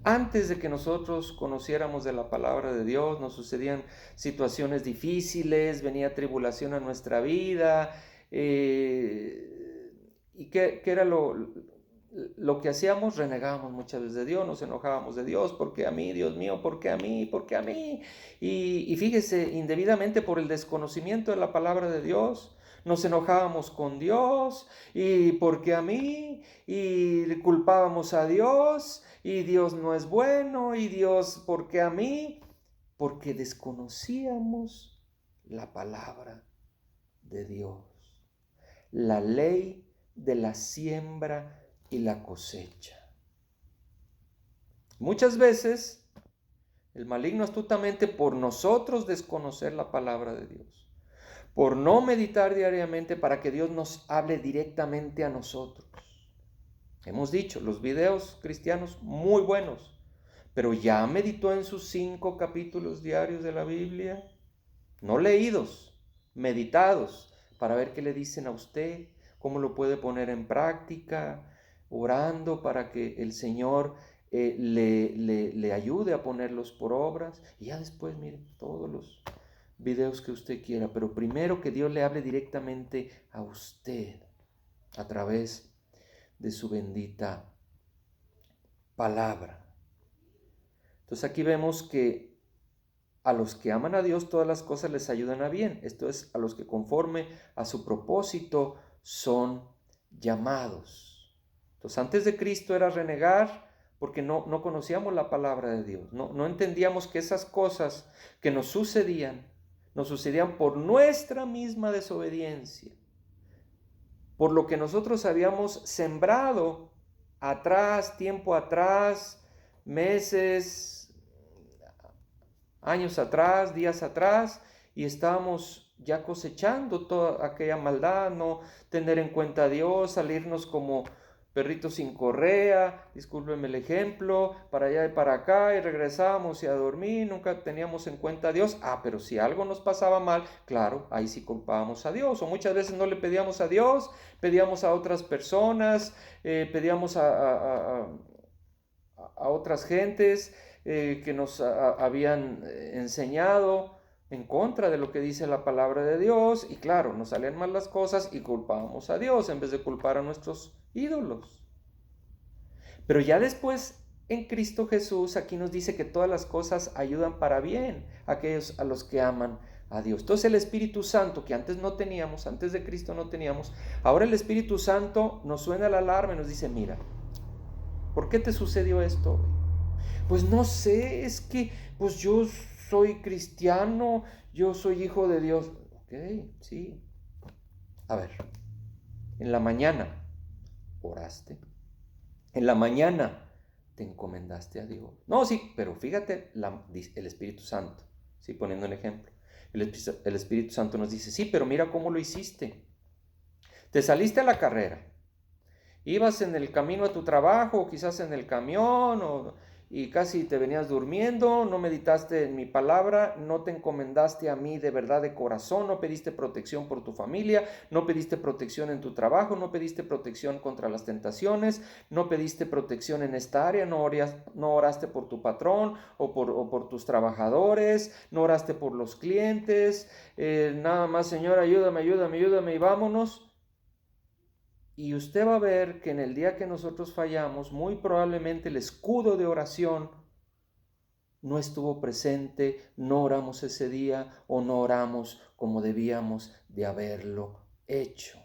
antes de que nosotros conociéramos de la palabra de Dios, nos sucedían situaciones difíciles, venía tribulación a nuestra vida, y ¿qué era lo que hacíamos? Renegábamos muchas veces de Dios, nos enojábamos de Dios: ¿por qué a mí, Dios mío? ¿Por qué a mí? ¿Por qué a mí? Y fíjese, indebidamente por el desconocimiento de la palabra de Dios, nos enojábamos con Dios, y ¿por qué a mí? Y culpábamos a Dios, y Dios no es bueno, y Dios, ¿por qué a mí? Porque desconocíamos la palabra de Dios, la ley de la siembra y la cosecha. Muchas veces el maligno astutamente, por nosotros desconocer la palabra de Dios, por no meditar diariamente para que Dios nos hable directamente a nosotros. Hemos dicho, los videos cristianos muy buenos, pero ya meditó en sus 5 capítulos diarios de la Biblia, no leídos, meditados, para ver qué le dicen a usted, cómo lo puede poner en práctica, orando para que el Señor le ayude a ponerlos por obras. Y ya después, mire, todos los videos que usted quiera, pero primero que Dios le hable directamente a usted a través de su bendita palabra. Entonces aquí vemos que a los que aman a Dios todas las cosas les ayudan a bien. Esto es, a los que conforme a su propósito son llamados. Entonces antes de Cristo era renegar porque no conocíamos la palabra de Dios. No entendíamos que esas cosas que nos sucedían por nuestra misma desobediencia, por lo que nosotros habíamos sembrado atrás, tiempo atrás, meses, años atrás, días atrás, y estábamos ya cosechando toda aquella maldad, no tener en cuenta a Dios, salirnos como perritos sin correa, discúlpenme el ejemplo, para allá y para acá, y regresábamos y a dormir, nunca teníamos en cuenta a Dios. Pero si algo nos pasaba mal, claro, ahí sí culpábamos a Dios, o muchas veces no le pedíamos a Dios, pedíamos a otras personas, pedíamos a otras gentes que nos habían enseñado en contra de lo que dice la palabra de Dios, y claro, nos salían mal las cosas y culpábamos a Dios en vez de culpar a nuestros ídolos. Pero ya después, en Cristo Jesús, aquí nos dice que todas las cosas ayudan para bien a aquellos a los que aman a Dios. Entonces el Espíritu Santo, que antes no teníamos, antes de Cristo no teníamos, ahora el Espíritu Santo nos suena la alarma y nos dice: mira, ¿por qué te sucedió esto? Pues no sé, es que pues yo soy cristiano, yo soy hijo de Dios. Ok, sí. A ver, en la mañana oraste, en la mañana te encomendaste a Dios. No, sí, pero fíjate, el Espíritu Santo, sí, poniendo un ejemplo. El Espíritu Santo nos dice: sí, pero mira cómo lo hiciste. Te saliste a la carrera, ibas en el camino a tu trabajo, o quizás en el camión, y casi te venías durmiendo, no meditaste en mi palabra, no te encomendaste a mí de verdad de corazón, no pediste protección por tu familia, no pediste protección en tu trabajo, no pediste protección contra las tentaciones, no pediste protección en esta área, no oraste por tu patrón o por tus trabajadores, no oraste por los clientes, nada más: Señor, ayúdame y vámonos. Y usted va a ver que en el día que nosotros fallamos, muy probablemente el escudo de oración no estuvo presente, no oramos ese día o no oramos como debíamos de haberlo hecho.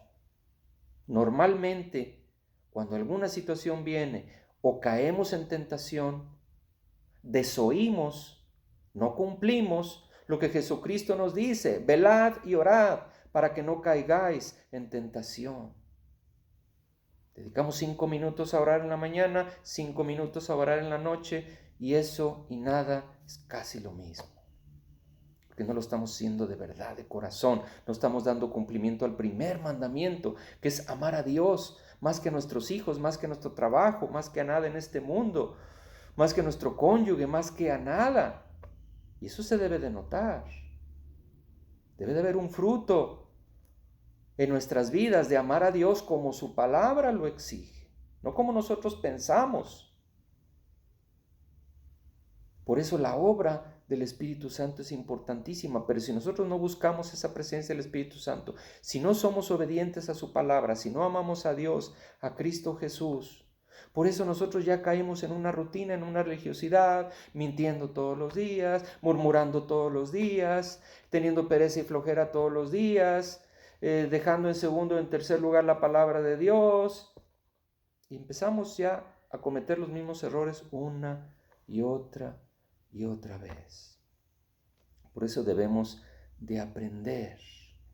Normalmente, cuando alguna situación viene o caemos en tentación, desoímos, no cumplimos lo que Jesucristo nos dice: velad y orad para que no caigáis en tentación. Dedicamos 5 minutos a orar en la mañana, 5 minutos a orar en la noche, y eso y nada es casi lo mismo. Porque no lo estamos haciendo de verdad, de corazón. No estamos dando cumplimiento al primer mandamiento, que es amar a Dios más que a nuestros hijos, más que a nuestro trabajo, más que a nada en este mundo, más que a nuestro cónyuge, más que a nada. Y eso se debe de notar. Debe de haber un fruto en nuestras vidas de amar a Dios como su palabra lo exige, no como nosotros pensamos. Por eso la obra del Espíritu Santo es importantísima, pero si nosotros no buscamos esa presencia del Espíritu Santo, si no somos obedientes a su palabra, si no amamos a Dios, a Cristo Jesús, por eso nosotros ya caímos en una rutina, en una religiosidad, mintiendo todos los días, murmurando todos los días, teniendo pereza y flojera todos los días, dejando en segundo, en tercer lugar la palabra de Dios, y empezamos ya a cometer los mismos errores una y otra vez. Por eso debemos de aprender.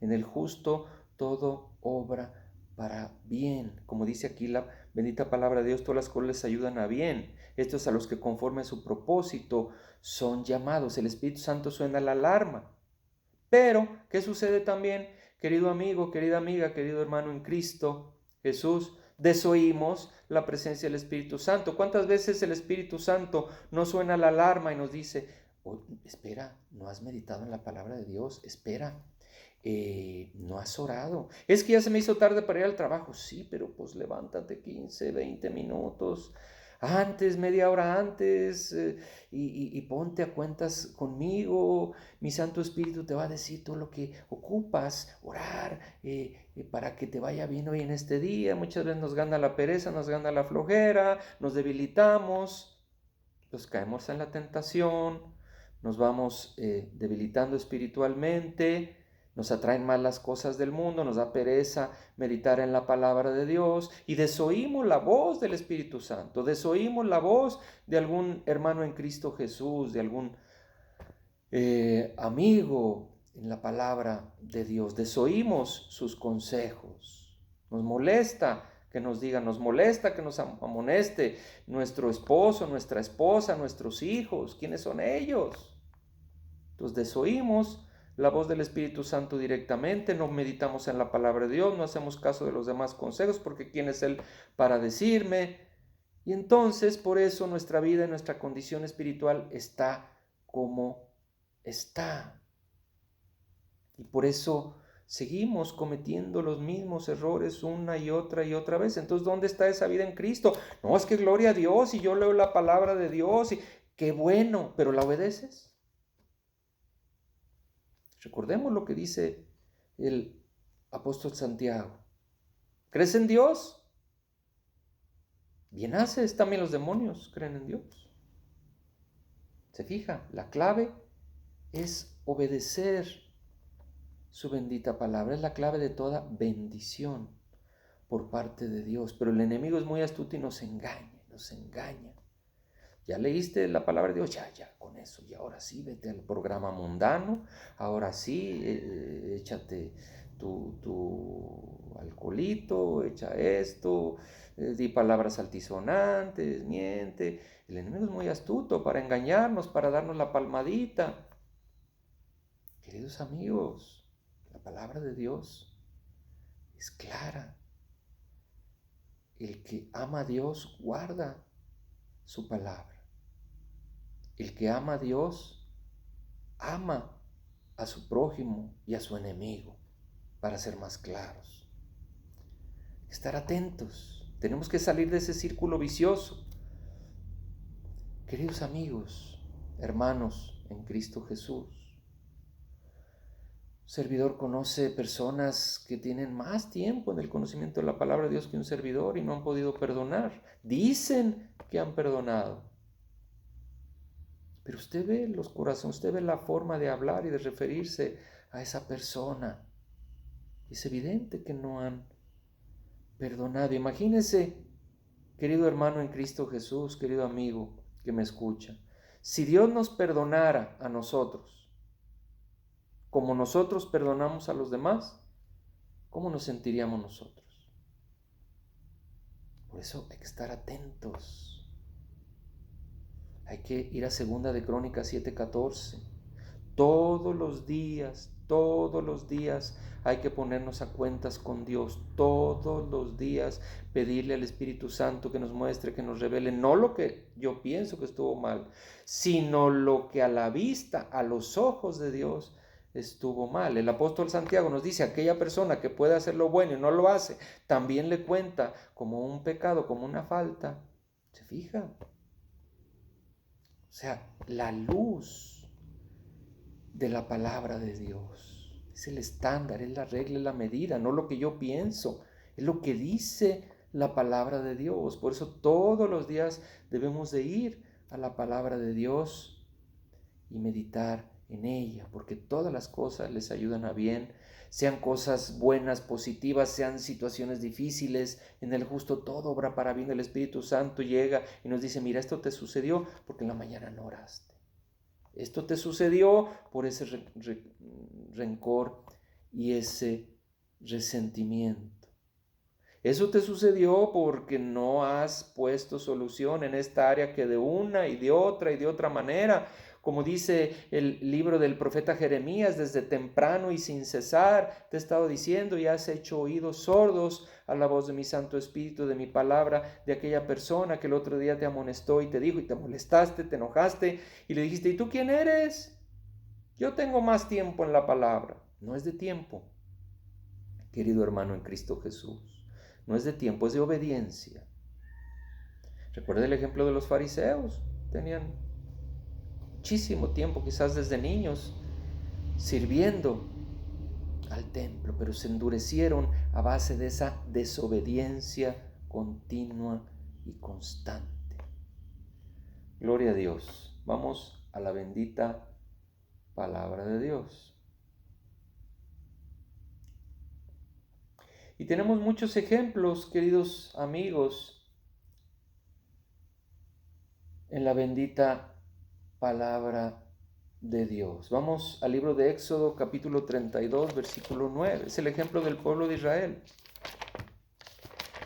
En el justo todo obra para bien. Como dice aquí la bendita palabra de Dios, todas las cosas les ayudan a bien. Estos a los que conforme a su propósito son llamados. El Espíritu Santo suena la alarma. Pero, ¿qué sucede también? Querido amigo, querida amiga, querido hermano en Cristo Jesús, desoímos la presencia del Espíritu Santo. ¿Cuántas veces el Espíritu Santo nos suena la alarma y nos dice: oh, espera, no has meditado en la palabra de Dios? Espera, No has orado. Es que ya se me hizo tarde para ir al trabajo. Sí, pero pues levántate 15, 20 minutos antes, media hora antes, y ponte a cuentas conmigo. Mi Santo Espíritu te va a decir todo lo que ocupas, orar, para que te vaya bien hoy en este día. Muchas veces nos gana la pereza, nos gana la flojera, nos debilitamos, nos caemos en la tentación, nos vamos debilitando espiritualmente, nos atraen más las cosas del mundo, nos da pereza meditar en la palabra de Dios y desoímos la voz del Espíritu Santo, desoímos la voz de algún hermano en Cristo Jesús, de algún amigo en la palabra de Dios, desoímos sus consejos. Nos molesta que nos digan, nos molesta que nos amoneste nuestro esposo, nuestra esposa, nuestros hijos. ¿Quiénes son ellos? Entonces desoímos la voz del Espíritu Santo directamente, no meditamos en la palabra de Dios, no hacemos caso de los demás consejos, porque ¿quién es Él para decirme? Y entonces por eso nuestra vida y nuestra condición espiritual está como está. Y por eso seguimos cometiendo los mismos errores una y otra vez. Entonces, ¿dónde está esa vida en Cristo? No, es que gloria a Dios y yo leo la palabra de Dios y qué bueno, pero ¿la obedeces? Recordemos lo que dice el apóstol Santiago. ¿Crees en Dios? Bien haces, también los demonios creen en Dios. ¿Se fija? La clave es obedecer su bendita palabra. Es la clave de toda bendición por parte de Dios. Pero el enemigo es muy astuto y nos engaña, nos engaña. Ya leíste la palabra de Dios, ya, con eso, y ahora sí, vete al programa mundano, ahora sí, échate tu alcoholito, echa esto, di palabras altisonantes, miente. El enemigo es muy astuto para engañarnos, para darnos la palmadita. Queridos amigos, la palabra de Dios es clara. El que ama a Dios guarda su palabra. El que ama a Dios ama a su prójimo y a su enemigo, para ser más claros. Estar atentos. Tenemos que salir de ese círculo vicioso. Queridos amigos, hermanos en Cristo Jesús, un servidor conoce personas que tienen más tiempo en el conocimiento de la palabra de Dios que un servidor y no han podido perdonar. Dicen que han perdonado. Pero usted ve los corazones, usted ve la forma de hablar y de referirse a esa persona. Es evidente que no han perdonado. Imagínese, querido hermano en Cristo Jesús, querido amigo que me escucha, si Dios nos perdonara a nosotros, como nosotros perdonamos a los demás, ¿cómo nos sentiríamos nosotros? Por eso hay que estar atentos. Hay que ir a 2 de Crónicas 7:14. Todos los días hay que ponernos a cuentas con Dios. Todos los días pedirle al Espíritu Santo que nos muestre, que nos revele, no lo que yo pienso que estuvo mal, sino lo que a la vista, a los ojos de Dios estuvo mal. El apóstol Santiago nos dice, aquella persona que puede hacer lo bueno y no lo hace, también le cuenta como un pecado, como una falta. ¿Se fija? O sea, la luz de la palabra de Dios es el estándar, es la regla, es la medida, no lo que yo pienso, es lo que dice la palabra de Dios. Por eso todos los días debemos de ir a la palabra de Dios y meditar en ella, porque todas las cosas les ayudan a bien, sean cosas buenas, positivas, sean situaciones difíciles. En el justo todo obra para bien. El Espíritu Santo llega y nos dice, mira, esto te sucedió porque en la mañana no oraste. Esto te sucedió por ese rencor y ese resentimiento. Eso te sucedió porque no has puesto solución en esta área que de una y de otra manera, como dice el libro del profeta Jeremías, desde temprano y sin cesar, te he estado diciendo y has hecho oídos sordos a la voz de mi Santo Espíritu, de mi palabra, de aquella persona que el otro día te amonestó y te dijo y te molestaste, te enojaste y le dijiste, ¿y tú quién eres? Yo tengo más tiempo en la palabra. No es de tiempo, querido hermano en Cristo Jesús. No es de tiempo, es de obediencia. Recuerda el ejemplo de los fariseos. Tenían muchísimo tiempo, quizás desde niños, sirviendo al templo, pero se endurecieron a base de esa desobediencia continua y constante. Gloria a Dios. Vamos a la bendita palabra de Dios. Y tenemos muchos ejemplos, queridos amigos, en la bendita palabra de Dios. Vamos al libro de Éxodo, capítulo 32, versículo 9. Es el ejemplo del pueblo de Israel.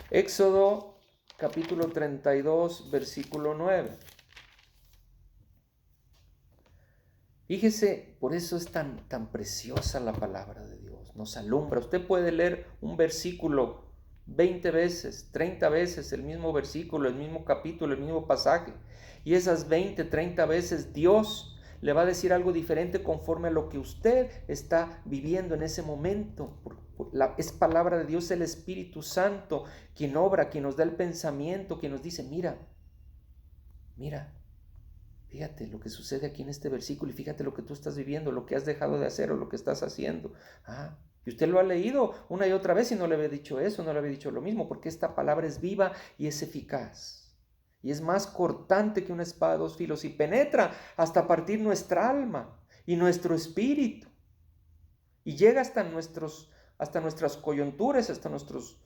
Éxodo, capítulo 32, versículo 9. Fíjese, por eso es tan preciosa la palabra de Dios. Nos alumbra. Usted puede leer un versículo 20 veces, 30 veces, el mismo versículo, el mismo capítulo, el mismo pasaje. Y esas 20, 30 veces Dios le va a decir algo diferente conforme a lo que usted está viviendo en ese momento. Es palabra de Dios, el Espíritu Santo, quien obra, quien nos da el pensamiento, quien nos dice, mira, fíjate lo que sucede aquí en este versículo y fíjate lo que tú estás viviendo, lo que has dejado de hacer o lo que estás haciendo. Y usted lo ha leído una y otra vez y no le había dicho eso, no le había dicho lo mismo, porque esta palabra es viva y es eficaz. Y es más cortante que una espada de dos filos y penetra hasta partir nuestra alma y nuestro espíritu. Y llega hasta nuestras coyunturas, hasta nuestros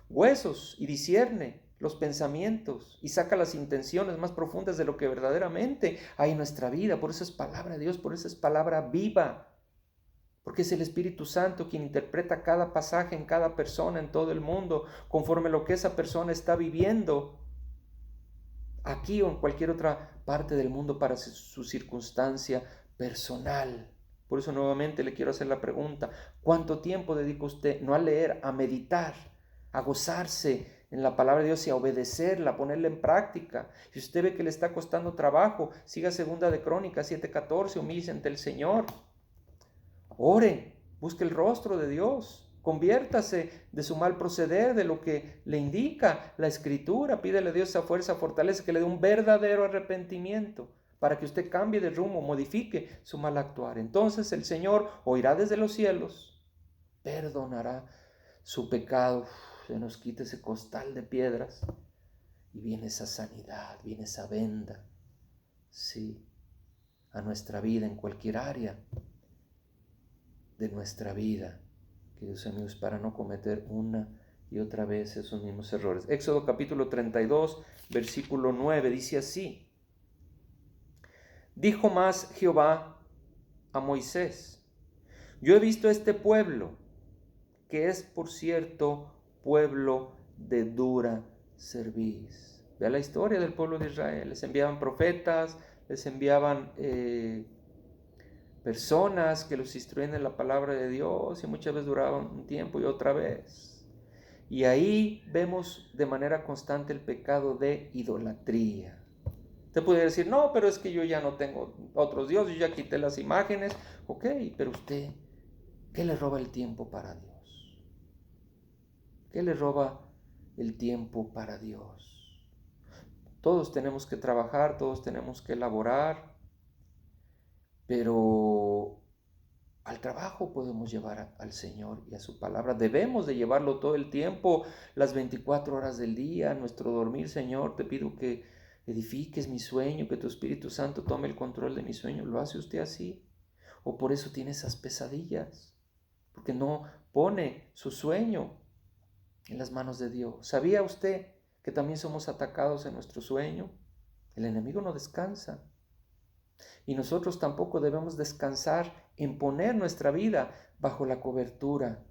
huesos y discierne los pensamientos y saca las intenciones más profundas de lo que verdaderamente hay en nuestra vida. Por eso es palabra de Dios, por eso es palabra viva, porque es el Espíritu Santo quien interpreta cada pasaje en cada persona en todo el mundo, conforme a lo que esa persona está viviendo aquí o en cualquier otra parte del mundo para su circunstancia personal. Por eso nuevamente le quiero hacer la pregunta, ¿cuánto tiempo dedica usted no a leer, a meditar, a gozarse en la palabra de Dios y a obedecerla, a ponerla en práctica? Si usted ve que le está costando trabajo, siga 2 Crónicas 7:14, humíllese ante el Señor. Ore, busque el rostro de Dios, conviértase de su mal proceder, de lo que le indica la Escritura. Pídele a Dios esa fuerza, fortaleza, que le dé un verdadero arrepentimiento para que usted cambie de rumbo, modifique su mal actuar. Entonces el Señor oirá desde los cielos, perdonará su pecado, se nos quita ese costal de piedras y viene esa sanidad, viene esa venda, sí, a nuestra vida en cualquier área de nuestra vida, queridos amigos, para no cometer una y otra vez esos mismos errores. Éxodo capítulo 32, versículo 9, dice así: Dijo más Jehová a Moisés: Yo he visto a este pueblo, que es, por cierto, pueblo de dura cerviz. Vea la historia del pueblo de Israel. Les enviaban profetas, les enviaban personas que los instruían en la palabra de Dios y muchas veces duraban un tiempo y otra vez. Y ahí vemos de manera constante el pecado de idolatría. Usted puede decir, no, pero es que yo ya no tengo otros dioses, yo ya quité las imágenes. Ok, pero usted, ¿qué le roba el tiempo para Dios? ¿Qué le roba el tiempo para Dios? Todos tenemos que trabajar, todos tenemos que elaborar, pero al trabajo podemos llevar al Señor y a su palabra. Debemos de llevarlo todo el tiempo, las 24 horas del día, nuestro dormir. Señor, te pido que edifiques mi sueño, que tu Espíritu Santo tome el control de mi sueño. ¿Lo hace usted así? ¿O por eso tiene esas pesadillas? Porque no pone su sueño en las manos de Dios. ¿Sabía usted que también somos atacados en nuestro sueño? El enemigo no descansa. Y nosotros tampoco debemos descansar en poner nuestra vida bajo la cobertura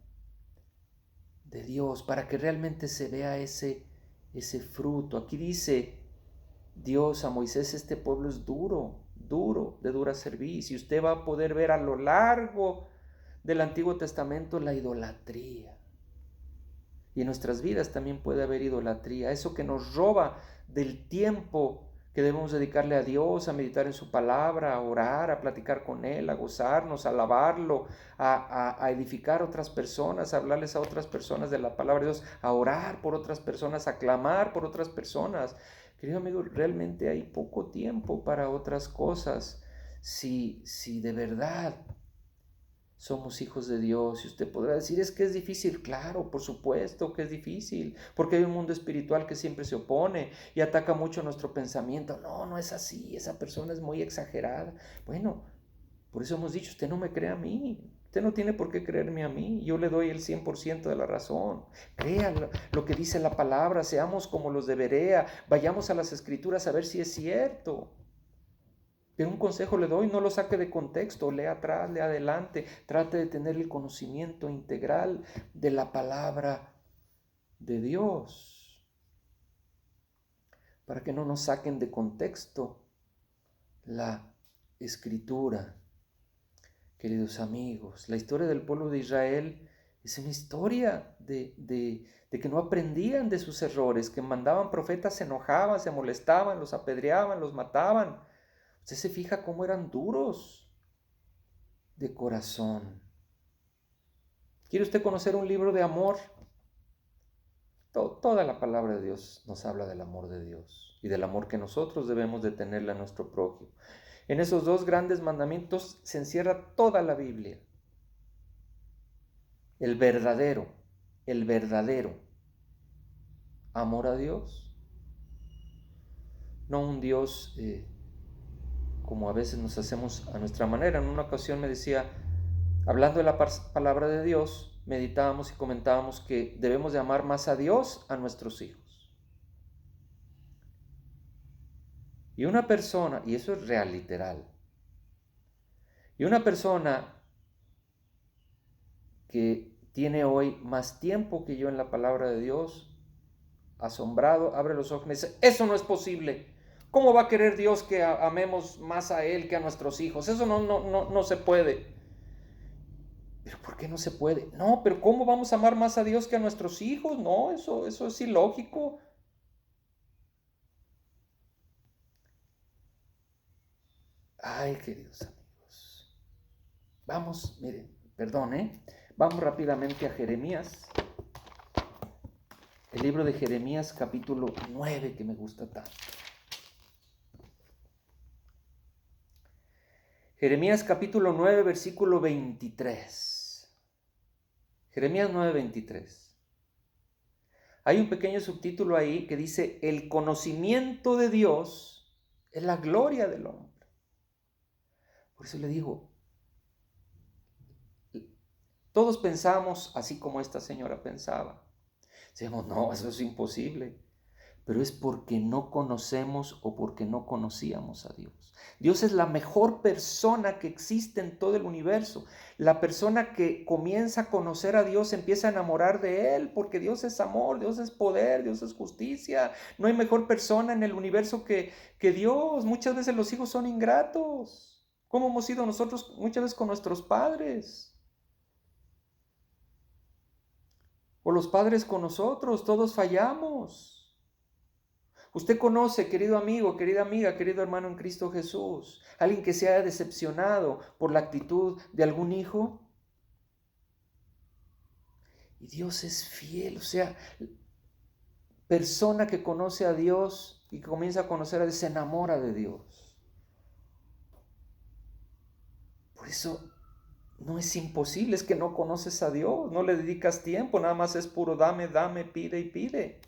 de Dios para que realmente se vea ese fruto. Aquí dice Dios a Moisés: este pueblo es duro, de dura cerviz. Y usted va a poder ver a lo largo del Antiguo Testamento la idolatría. Y en nuestras vidas también puede haber idolatría, eso que nos roba del tiempo que debemos dedicarle a Dios, a meditar en su palabra, a orar, a platicar con Él, a gozarnos, a alabarlo, a edificar a otras personas, a hablarles a otras personas de la palabra de Dios, a orar por otras personas, a clamar por otras personas. Querido amigo, realmente hay poco tiempo para otras cosas. Si de verdad somos hijos de Dios, y usted podrá decir, es que es difícil. Claro, por supuesto que es difícil, porque hay un mundo espiritual que siempre se opone y ataca mucho nuestro pensamiento. No, no es así, esa persona es muy exagerada. Bueno, por eso hemos dicho, usted no me cree a mí, usted no tiene por qué creerme a mí, yo le doy el 100% de la razón. Crea lo que dice la palabra, seamos como los de Berea, vayamos a las Escrituras a ver si es cierto. Pero un consejo le doy, no lo saque de contexto, lea atrás, lea adelante, trate de tener el conocimiento integral de la palabra de Dios, para que no nos saquen de contexto la Escritura. Queridos amigos, la historia del pueblo de Israel es una historia de que no aprendían de sus errores, que mandaban profetas, se enojaban, se molestaban, los apedreaban, los mataban. Usted se fija cómo eran duros de corazón. ¿Quiere usted conocer un libro de amor? Toda la palabra de Dios nos habla del amor de Dios y del amor que nosotros debemos de tenerle a nuestro prójimo. En esos dos grandes mandamientos se encierra toda la Biblia. El verdadero amor a Dios. No un Dios como a veces nos hacemos a nuestra manera. En una ocasión me decía, hablando de la palabra de Dios, meditábamos y comentábamos que debemos de amar más a Dios a nuestros hijos. Y una persona, y eso es real, literal, y una persona que tiene hoy más tiempo que yo en la palabra de Dios, asombrado, abre los ojos y me dice, eso no es posible. ¿Cómo va a querer Dios que amemos más a Él que a nuestros hijos? Eso no se puede. ¿Pero por qué no se puede? No, pero ¿cómo vamos a amar más a Dios que a nuestros hijos? No, eso es ilógico. Ay, queridos amigos. Vamos, miren, perdón, vamos rápidamente a Jeremías. El libro de Jeremías capítulo 9 que me gusta tanto. Jeremías capítulo 9 versículo 23. Jeremías 9, 23. Hay un pequeño subtítulo ahí que dice, el conocimiento de Dios es la gloria del hombre. Por eso le digo, todos pensamos así como esta señora pensaba. Decimos, no, eso es imposible. Pero es porque no conocemos o porque no conocíamos a Dios. Dios es la mejor persona que existe en todo el universo. La persona que comienza a conocer a Dios empieza a enamorar de Él, porque Dios es amor, Dios es poder, Dios es justicia. No hay mejor persona en el universo que Dios. Muchas veces los hijos son ingratos, como hemos sido nosotros muchas veces con nuestros padres. O los padres con nosotros, todos fallamos. Usted conoce, querido amigo, querida amiga, querido hermano en Cristo Jesús, alguien que se haya decepcionado por la actitud de algún hijo. Y Dios es fiel, o sea, persona que conoce a Dios y que comienza a conocer a Dios, se enamora de Dios. Por eso no es imposible, es que no conoces a Dios, no le dedicas tiempo, nada más es puro dame, dame, pide y pide.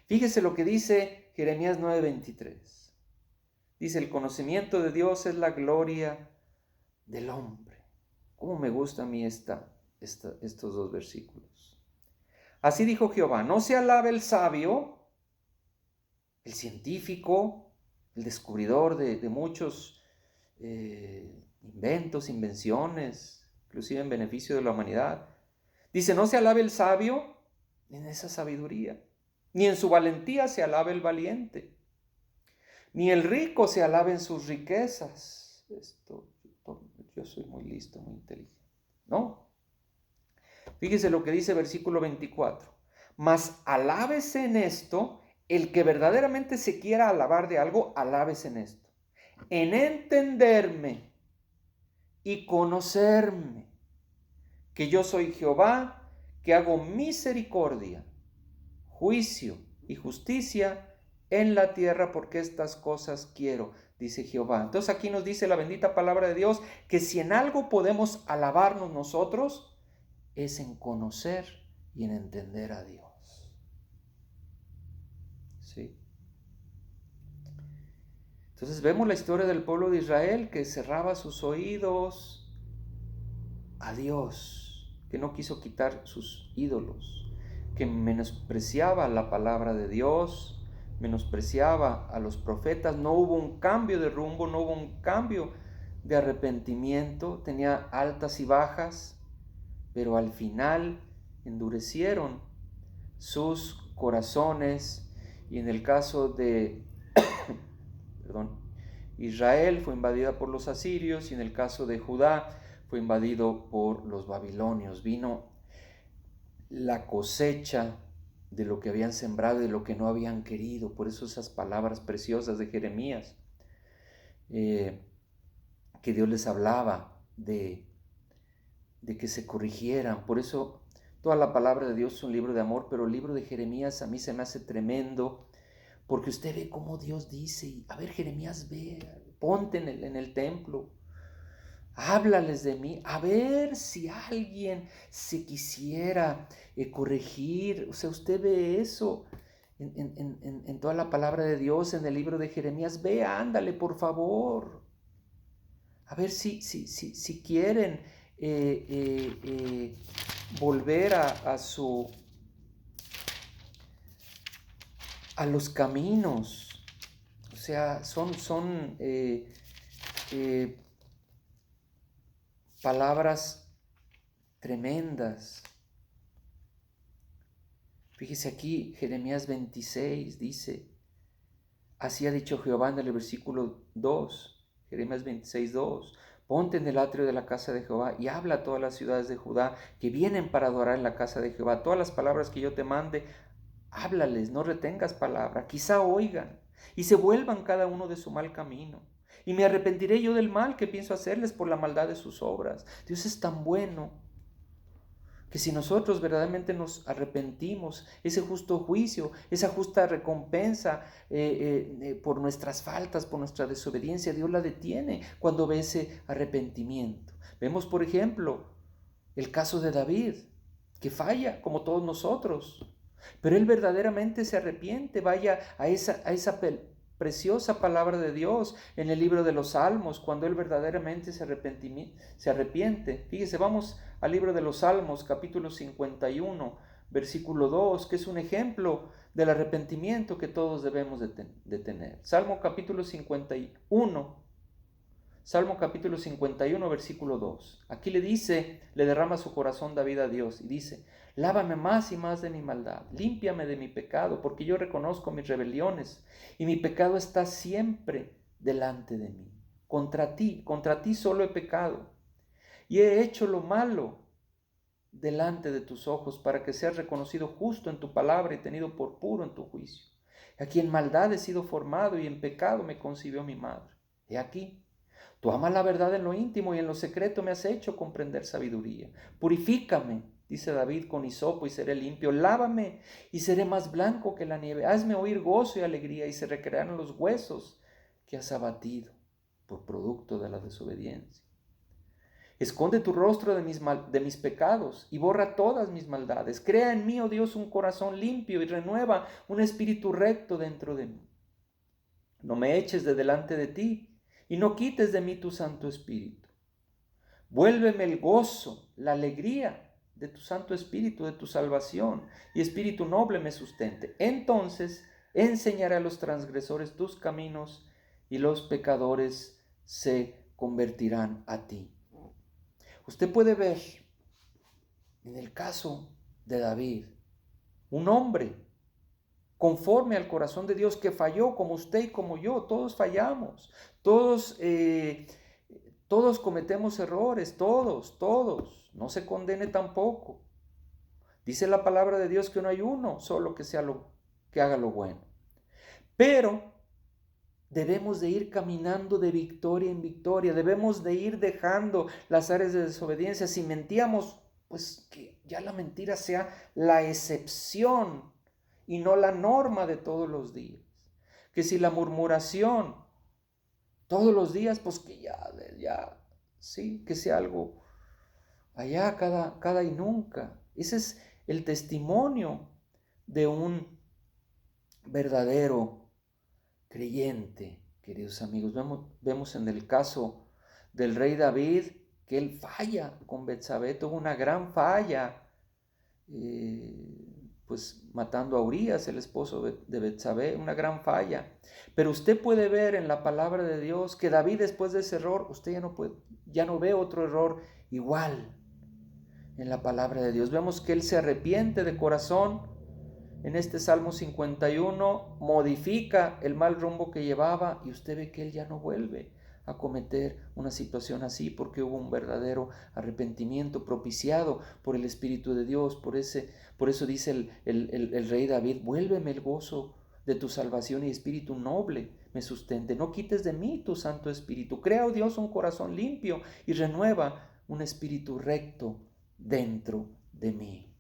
Fíjese lo que dice Jeremías 9:23. Dice, el conocimiento de Dios es la gloria del hombre. ¿Cómo me gusta a mí estos dos versículos? Así dijo Jehová, no se alabe el sabio, el científico, el descubridor de muchos inventos, invenciones, inclusive en beneficio de la humanidad. Dice, no se alabe el sabio en esa sabiduría, ni en su valentía se alabe el valiente, ni el rico se alabe en sus riquezas. Yo soy muy listo, muy inteligente. No. Fíjese lo que dice versículo 24. Mas alábese en esto el que verdaderamente se quiera alabar de algo, alabes en esto. En entenderme y conocerme, que yo soy Jehová, que hago misericordia, juicio y justicia en la tierra, porque estas cosas quiero, dice Jehová. Entonces aquí nos dice la bendita palabra de Dios que si en algo podemos alabarnos nosotros, es en conocer y en entender a Dios. ¿Sí? Entonces vemos la historia del pueblo de Israel que cerraba sus oídos a Dios, que no quiso quitar sus ídolos, que menospreciaba la palabra de Dios, menospreciaba a los profetas. No hubo un cambio de rumbo, no hubo un cambio de arrepentimiento, tenía altas y bajas, pero al final endurecieron sus corazones. Y en el caso de Israel fue invadida por los asirios, y en el caso de Judá fue invadido por los babilonios. Vino la cosecha de lo que habían sembrado y de lo que no habían querido. Por eso esas palabras preciosas de Jeremías, que Dios les hablaba de que se corrigieran. Por eso toda la palabra de Dios es un libro de amor, pero el libro de Jeremías a mí se me hace tremendo, porque usted ve cómo Dios dice, a ver, Jeremías, ve, ponte en el templo, háblales de mí, a ver si alguien se quisiera corregir. O sea, usted ve eso en toda la palabra de Dios, en el libro de Jeremías. Ve, ándale, por favor. A ver si quieren volver a los caminos. O sea, son palabras tremendas. Fíjese aquí, Jeremías 26 dice, así ha dicho Jehová en el versículo 2, Jeremías 26, 2. Ponte en el atrio de la casa de Jehová y habla a todas las ciudades de Judá que vienen para adorar en la casa de Jehová. Todas las palabras que yo te mande, háblales, no retengas palabra. Quizá oigan y se vuelvan cada uno de su mal camino. Y me arrepentiré yo del mal que pienso hacerles por la maldad de sus obras. Dios es tan bueno que si nosotros verdaderamente nos arrepentimos, ese justo juicio, esa justa recompensa por nuestras faltas, por nuestra desobediencia, Dios la detiene cuando ve ese arrepentimiento. Vemos, por ejemplo, el caso de David, que falla como todos nosotros, pero él verdaderamente se arrepiente. Vaya a esa preciosa palabra de Dios en el libro de los Salmos, cuando él verdaderamente se arrepiente. Fíjese, vamos al libro de los Salmos, capítulo 51, versículo 2, que es un ejemplo del arrepentimiento que todos debemos de tener. Salmo capítulo 51, versículo 2. Aquí le derrama su corazón David a Dios y dice, lávame más y más de mi maldad, límpiame de mi pecado, porque yo reconozco mis rebeliones y mi pecado está siempre delante de mí. Contra ti solo he pecado y he hecho lo malo delante de tus ojos, para que seas reconocido justo en tu palabra y tenido por puro en tu juicio. Aquí en maldad he sido formado y en pecado me concibió mi madre. He aquí, tú amas la verdad en lo íntimo y en lo secreto me has hecho comprender sabiduría. Purifícame, dice David, con hisopo y seré limpio. Lávame y seré más blanco que la nieve. Hazme oír gozo y alegría y se recrearán los huesos que has abatido por producto de la desobediencia. Esconde tu rostro de mis pecados y borra todas mis maldades. Crea en mí, oh Dios, un corazón limpio y renueva un espíritu recto dentro de mí. No me eches de delante de ti y no quites de mí tu Santo Espíritu. Vuélveme el gozo, la alegría de tu Santo Espíritu, de tu salvación, y espíritu noble me sustente. Entonces enseñaré a los transgresores tus caminos y los pecadores se convertirán a ti. Usted puede ver en el caso de David, un hombre conforme al corazón de Dios que falló como usted y como yo. Todos fallamos, todos cometemos errores, todos. No se condene tampoco. Dice la palabra de Dios que no hay uno solo que haga lo bueno. Pero debemos de ir caminando de victoria en victoria, debemos de ir dejando las áreas de desobediencia. Si mentíamos, pues que ya la mentira sea la excepción y no la norma de todos los días. Que si la murmuración todos los días, pues que ya, sí, que sea algo allá cada y nunca. Ese es el testimonio de un verdadero creyente, queridos amigos. Vemos en el caso del rey David que él falla con Betsabé, tuvo una gran falla, pues matando a Urías, el esposo de Betsabé, una gran falla. Pero usted puede ver en la palabra de Dios que David, después de ese error, usted ya no ve otro error igual en la palabra de Dios. Vemos que él se arrepiente de corazón. En este Salmo 51 modifica el mal rumbo que llevaba y usted ve que él ya no vuelve a cometer una situación así porque hubo un verdadero arrepentimiento propiciado por el Espíritu de Dios. Por eso dice el rey David: vuélveme el gozo de tu salvación y espíritu noble me sustente. No quites de mí tu Santo Espíritu. Crea, oh Dios, un corazón limpio y renueva un espíritu recto dentro de mí.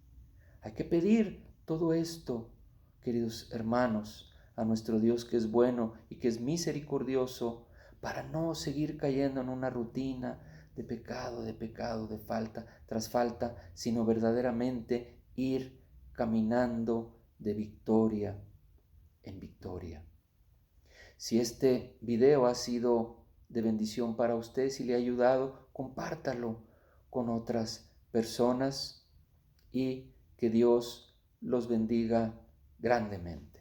Hay que pedir todo esto, queridos hermanos, a nuestro Dios que es bueno y que es misericordioso, para no seguir cayendo en una rutina de pecado, de falta tras falta, sino verdaderamente ir caminando de victoria en victoria. Si este video ha sido de bendición para usted, si le ha ayudado, compártalo con otras personas y que Dios los bendiga grandemente.